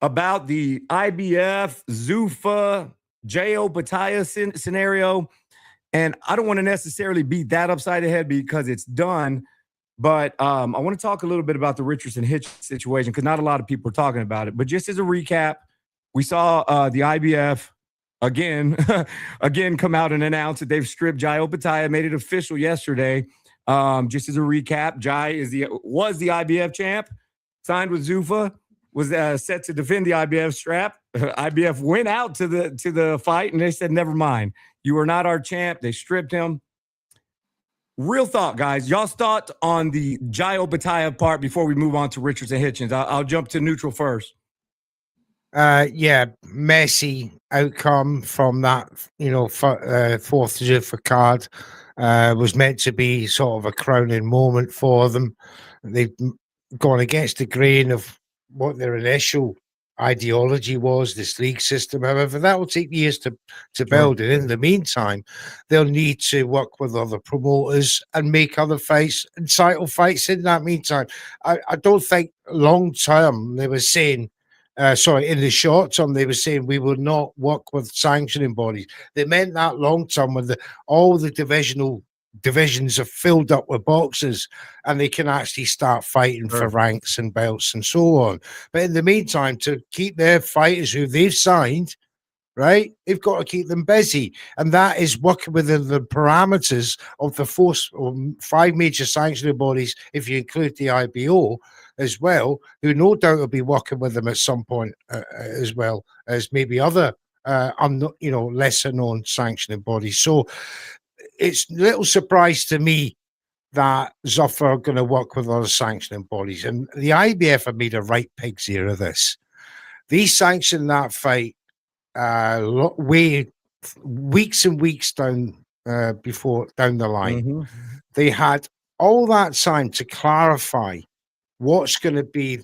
about the IBF, Zuffa, Jai Opetaia scenario. And I don't want to necessarily beat that upside the head because it's done. But I want to talk a little bit about the Richardson Hitchins situation because not a lot of people are talking about it. But just as a recap, we saw the IBF again come out and announce that they've stripped Jai Opetaia, made it official yesterday. Just as a recap, Jai was the IBF champ, signed with Zuffa, was set to defend the IBF strap. IBF went out to the fight and they said, never mind. You are not our champ. They stripped him. Real thought, guys. Y'all's thought on the Jai Opetaia part before we move on to Richardson Hitchins. I'll jump to neutral first. Messy outcome from that, fourth Zuffa card. Was meant to be sort of a crowning moment for them. They've gone against the grain of what their initial ideology was, this league system. However, that will take years to build it. In the meantime, they'll need to work with other promoters and make other fights and title fights in that meantime. I don't think long term they were saying, in the short term, they were saying we will not work with sanctioning bodies. They meant that long term when all the divisions are filled up with boxers and they can actually start fighting for ranks and belts and so on. But in the meantime, to keep their fighters who they've signed, right, they've got to keep them busy. And that is working within the parameters of the 5 major sanctioning bodies, if you include the IBO as well, who no doubt will be working with them at some point as well as maybe other lesser known sanctioning bodies. So it's a little surprise to me that Zuffa are going to work with other sanctioning bodies. And the IBF have made a right pig's ear of this. They sanctioned that fight weeks and weeks down the line. Mm-hmm. They had all that time to clarify what's going to be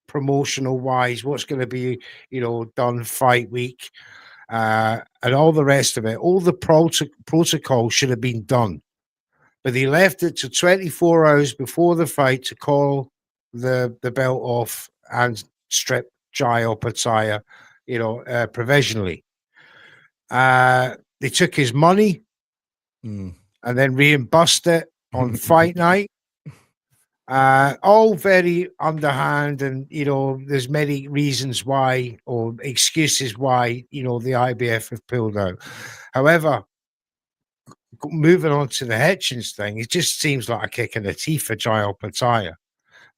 promotional wise, what's going to be, done fight week, and all the rest of it. All the protocol should have been done, but they left it to 24 hours before the fight to call the belt off and strip Jai Opetaia, provisionally. They took his money and then reimbursed it on fight night. All very underhand, and there's many reasons why, or excuses why, the IBF have pulled out. However, moving on to the Hitchins thing, it just seems like a kick in the teeth for Jai Opetaia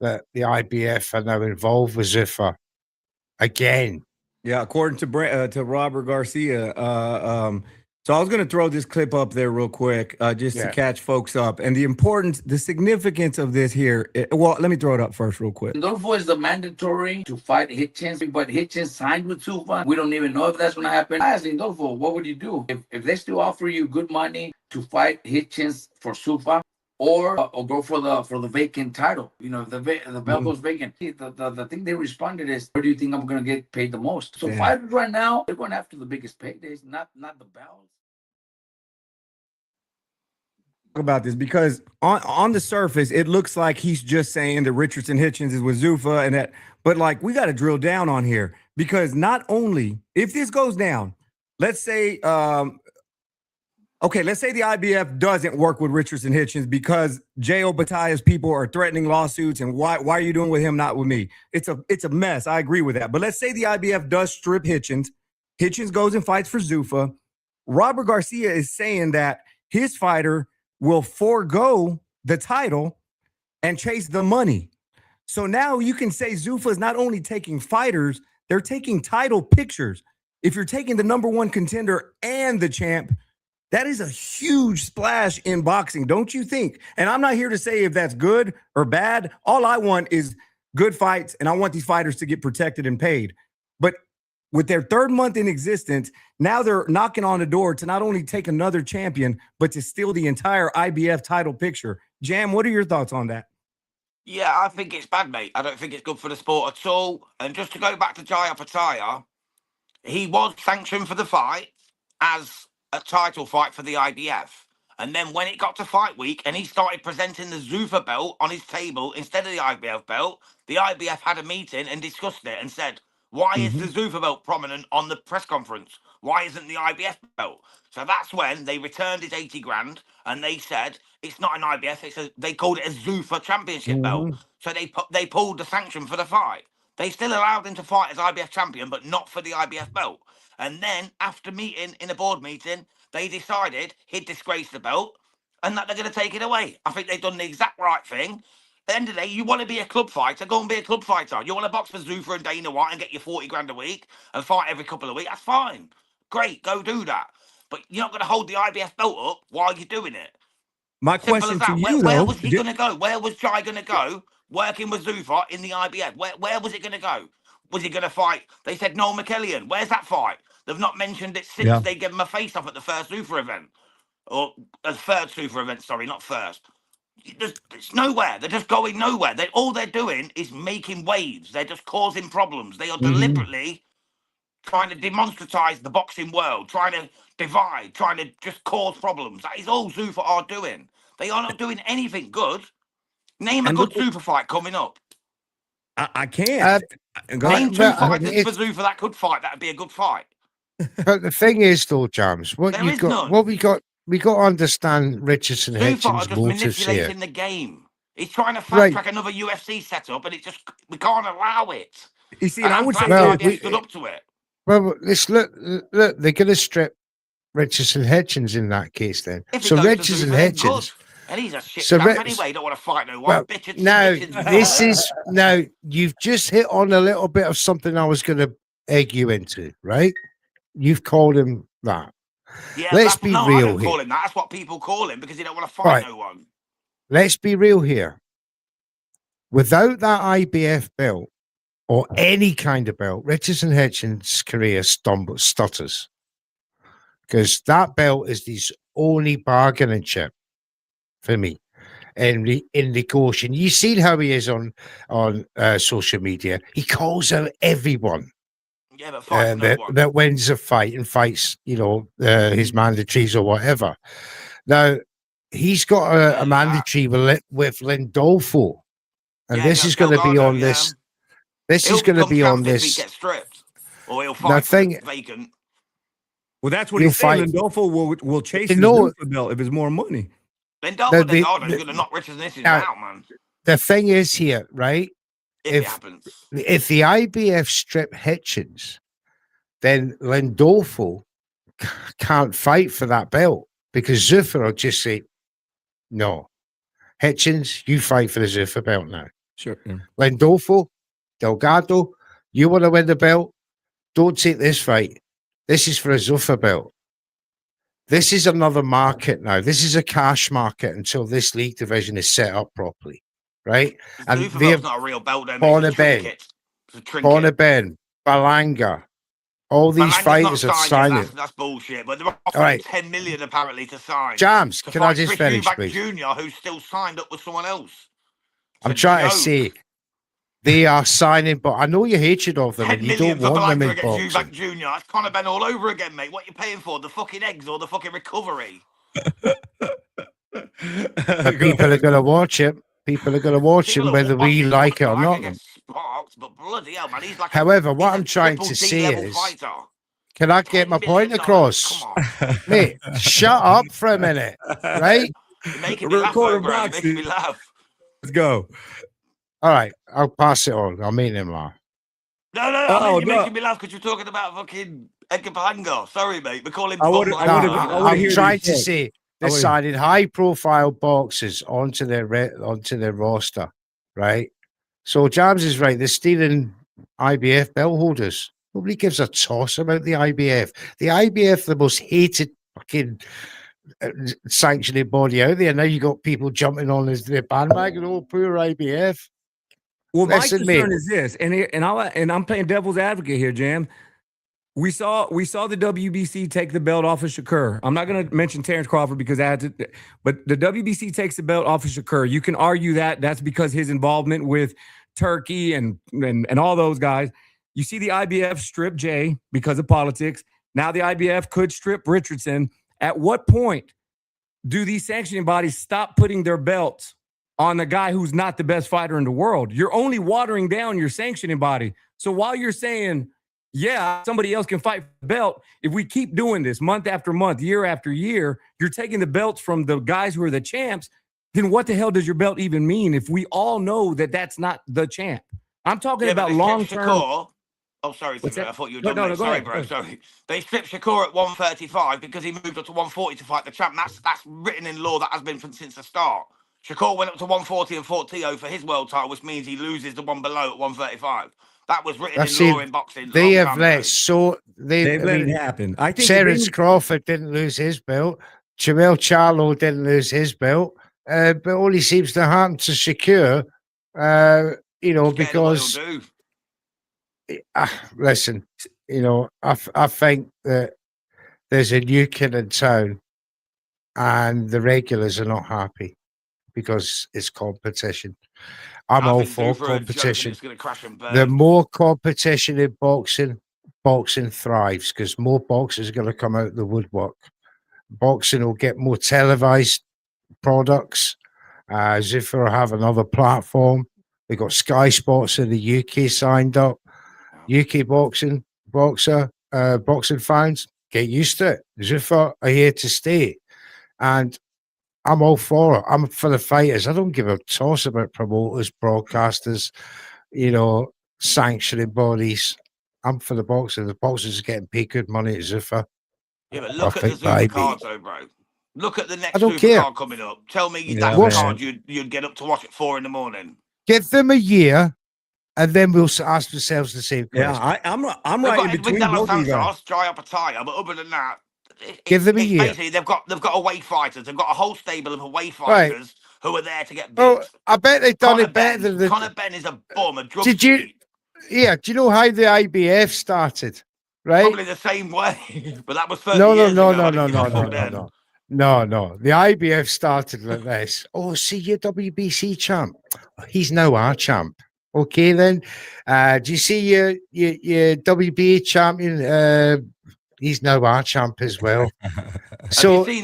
that the IBF are now involved with Zuffa again. Yeah, according to Robert Garcia. So I was going to throw this clip up there real quick, just to catch folks up, and the importance, the significance of this here. Well, let me throw it up first real quick. Therefore, is the mandatory to fight Hitchins, but Hitchins signed with Zuffa. We don't even know if that's going to happen. I asked Therefore, what would you do if they still offer you good money to fight Hitchins for Zuffa? Or go for the vacant title. If the belt goes vacant. The thing they responded is, where do you think I'm going to get paid the most? So fighters right now, they're going after the biggest paydays, not the belts. About this, because on the surface it looks like he's just saying that Richardson Hitchins is with Zuffa and that, but like we got to drill down on here, because not only if this goes down, let's say let's say the IBF doesn't work with Richardson Hitchins because Jai Opetaia's people are threatening lawsuits, and why are you doing with him, not with me? It's a mess. I agree with that. But let's say the IBF does strip Hitchins. Hitchins goes and fights for Zuffa. Robert Garcia is saying that his fighter will forego the title and chase the money. So now you can say Zuffa is not only taking fighters, they're taking title pictures. If you're taking the number one contender and the champ, that is a huge splash in boxing, don't you think? And I'm not here to say if that's good or bad. All I want is good fights, and I want these fighters to get protected and paid. But with their third month in existence, now they're knocking on the door to not only take another champion, but to steal the entire IBF title picture. Jam, what are your thoughts on that? Yeah, I think it's bad, mate. I don't think it's good for the sport at all. And just to go back to Jai Opetaia, he was sanctioned for the fight as a title fight for the IBF. And then when it got to fight week and he started presenting the Zuffa belt on his table instead of the IBF belt, the IBF had a meeting and discussed it and said, why is the Zuffa belt prominent on the press conference? Why isn't the IBF belt? So that's when they returned his 80 grand and they said, it's not an IBF, they called it a Zuffa championship belt. So they pulled the sanction for the fight. They still allowed him to fight as IBF champion, but not for the IBF belt. And then after meeting in a board meeting, they decided he'd disgraced the belt and that they're going to take it away. I think they've done the exact right thing. At the end of the day, you want to be a club fighter, go and be a club fighter. You want to box for Zuffa and Dana White and get your 40 grand a week and fight every couple of weeks, that's fine. Great, go do that. But you're not going to hold the IBF belt up while you're doing it. My question to you, where was he going to go? Where was Jai going to go working with Zuffa in the IBF? Where was it going to go? Was he going to fight? They said Noel McKellian. Where's that fight? They've not mentioned it since they gave him a face-off at the first Zuffa event. Or the third Zuffa event, sorry, not first. It's nowhere. They're just going nowhere. All they're doing is making waves. They're just causing problems. They are deliberately trying to demonstratize the boxing world, trying to divide, trying to just cause problems. That is all Zuffa are doing. They are not doing anything good. Name a good Zuffa fight coming up. I can't. Name two fighters for Zuffa that could fight. That would be a good fight. But the thing is, though, Jams, what we got to understand Richardson Hitchins' motives here. Manipulating the game. He's trying to fast track another UFC setup, and we can't allow it. You see, and I would say we stood up to it. Well, let's look. They're going to strip Richardson Hitchins in that case, then. So Richardson Hitchins. And he's a shit champ anyway. Don't want to fight no one. Now you've just hit on a little bit of something I was going to egg you into, right? You've called him that. Yeah, let's be real I don't here. Call him that. That's what people call him because he don't want to fight no one. Let's be real here. Without that IBF belt or any kind of belt, Richardson Hitchins' career stutters, because that belt is his only bargaining chip for me in negotiation. You've seen how he is on social media. He calls out everyone. Yeah, but fights no one. That wins a fight and fights, his mandatories or whatever. Now, he's got a mandatory with Lindolfo, and this is going to be on this. This is going to be on this. If he gets stripped, or he'll fight vacant. Well, that's what he's saying. Lindolfo will chase the belt if it's more money. Lindolfo's going to knock Richardson Hitchins out, man. the thing is here, right? If it happens. If the IBF strip Hitchins, then Lindolfo can't fight for that belt because Zuffa will just say, no, Hitchins, you fight for the Zuffa belt now. Sure. Yeah. Lindolfo, Delgado, you want to win the belt? Don't take this fight. This is for a Zuffa belt. This is another market now. This is a cash market until this league division is set up properly, right? And Zuffa belt's not a real belt, though, mate. It's a trinket. It's a trinket. Bonabin, Balanga, all these fighters are signing. That's bullshit. But they're offering 10 million apparently to sign. Jams, can I just finish, please? Jr., who's still signed up with someone else. I'm trying to say they are signing, but I know your hatred of them and you don't want them in boxing. Jr. It's Conor Ben all over again, mate. What are you paying for? The fucking eggs or the fucking recovery? People are going to watch it. People are going to watch him whether we like it or not. Sparked, but bloody hell, man, he's like however, what I'm trying to say is, can I get my point across? Mate, shut up for a minute, right? You're making me laugh, bro. You're making me laugh. Let's go. All right, I'll pass it on. I'll make him laugh. No, you're making me laugh because you're talking about fucking Edgar Palanga. Sorry, mate. We're calling. I'm trying to say they're signing high-profile boxers onto their roster, right? So Jams is right. They're stealing IBF belt holders. Nobody gives a toss about the IBF. The IBF, the most hated fucking sanctioning body out there. Now you got people jumping on their bandwagon. Oh, poor IBF. Well, my concern is this, and I'm playing devil's advocate here, Jam. We saw the WBC take the belt off of Shakur. I'm not going to mention Terrence Crawford because I had to, but the WBC takes the belt off of Shakur. You can argue that that's because his involvement with Turkey and all those guys. You see the IBF strip Jay because of politics. Now the IBF could strip Richardson. At what point do these sanctioning bodies stop putting their belts on the guy who's not the best fighter in the world? You're only watering down your sanctioning body. So while you're saying, yeah, somebody else can fight for the belt, if we keep doing this month after month, year after year, you're taking the belts from the guys who are the champs, then what the hell does your belt even mean if we all know that that's not the champ? I'm talking about long-term. Oh, sorry, I thought you were done. No, sorry, bro. Sorry. They stripped Shakur at 135 because he moved up to 140 to fight the champ. That's written in law. That has been since the start. Shakur went up to 140 and fought Tio for his world title, which means he loses the one below at 135. That was written in law in boxing. They have let it happen. I think Terrence Crawford didn't lose his belt. Jamel Charlo didn't lose his belt. But only seems to happen to Shakur, because listen, I think that there's a new kid in town and the regulars are not happy because it's competition. I'm all for competition. The more competition in boxing thrives because more boxers are going to come out of the woodwork. Boxing will get more televised products. Zuffa will have another platform. They got Sky Sports in the UK signed up. UK boxing fans, get used to it. Zuffa are here to stay. And I'm all for it. I'm for the fighters. I don't give a toss about promoters, broadcasters, sanctioning bodies. I'm for the boxers. The boxers are getting paid good money at Zuffa. Yeah, but look at the Zuffa card, though, bro. Look at the next Zuffa card coming up. Tell me that's the card you'd get up to watch at 4 a.m. Give them a year, and then we'll ask ourselves the same question. Yeah, I'm right in between both of you guys. Jai Opetaia, but other than that, give them a year. Basically, they've got away fighters. They've got a whole stable of away fighters who are there to get beat. Well, I bet they've done it better than Conor Ben is a bum, a drug. Yeah, do you know how the IBF started? Right, probably the same way, but that was 30 No. The IBF started like this. Oh, see, your WBC champ. He's now our champ. Okay, then. Do you see your WBA champion? He's now our champ as well. So they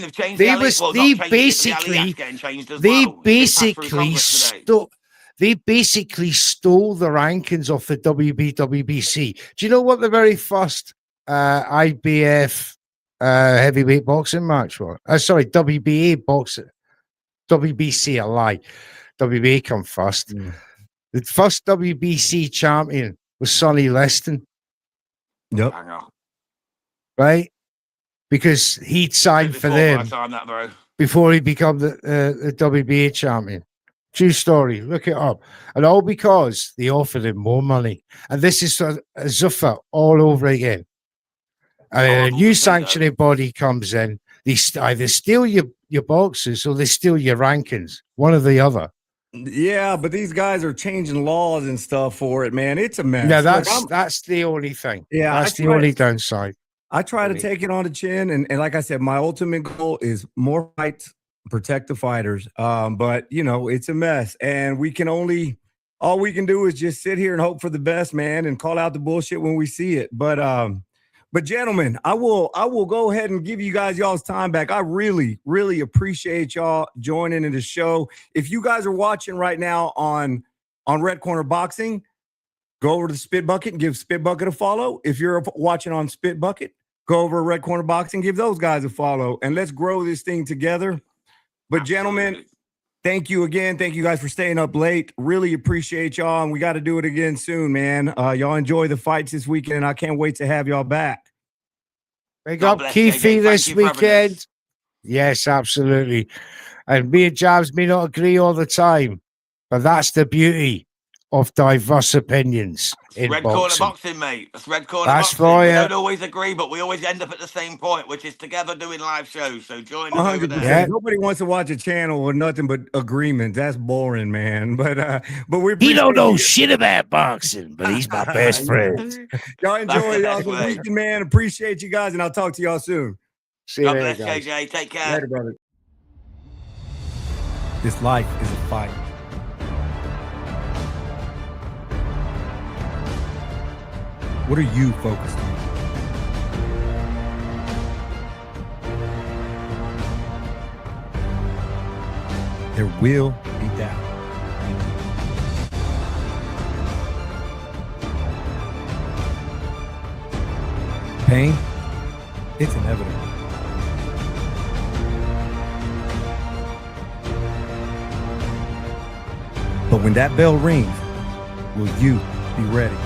basically stole the rankings off the WBC. Do you know what the very first IBF heavyweight boxing match was? Sorry, WBA boxing. WBC, a lie. WBA come first. The first WBC champion was Sonny Liston, Yep. Hang on. right? Because he'd signed for Before my them time, that, bro. before he became the WBA champion. True story. Look it up. And all because they offered him more money. And this is a Zuffa all over again. A Horrible new to see, though. sanctioning body comes in. They either steal your boxes or they steal your rankings. One or the other. Yeah, but these guys are changing laws and stuff for it, man. It's a mess. Yeah, Look, that's the only thing. Yeah, That's the only downside. I try to me. take it on the chin, and like I said, my ultimate goal is more fights, protect the fighters. But you know, it's a mess, and all we can do is just sit here and hope for the best, man, and call out the bullshit when we see it. But gentlemen, I will go ahead and give you guys y'all's time back. I really, really appreciate y'all joining in the show. If you guys are watching right now on Red Corner Boxing, go over to the Spit Bucket and give Spit Bucket a follow. If you're watching on Spit Bucket, go over to Red Corner Boxing, give those guys a follow, and let's grow this thing together. But gentlemen, thank you again. Thank you guys for staying up late. Really appreciate y'all, and we got to do it again soon, man. Y'all enjoy the fights this weekend, and I can't wait to have y'all back. Big God up bless, Keithy JJ. this Thank you for having weekend. us. Yes, absolutely. And me and Jabs may not agree all the time, but that's the beauty of diverse opinions in Red corner boxing. boxing, mate. That's red corner That's boxing. for We ya. don't always agree, but we always end up at the same point, which is together doing live shows. So join us over 100%. there. Yeah. Nobody wants to watch a channel with nothing but agreement. That's boring, man. But we He don't appreciate know you. shit about boxing, but he's my best friend. Y'all enjoy That's y'all the the way. weekend, man. Appreciate you guys, and I'll talk to y'all soon. See you God later, bless, guys. JJ. Take care. Later, brother. This life is a fight. What are you focused on? There will be doubt. Pain, it's inevitable. But when that bell rings, will you be ready?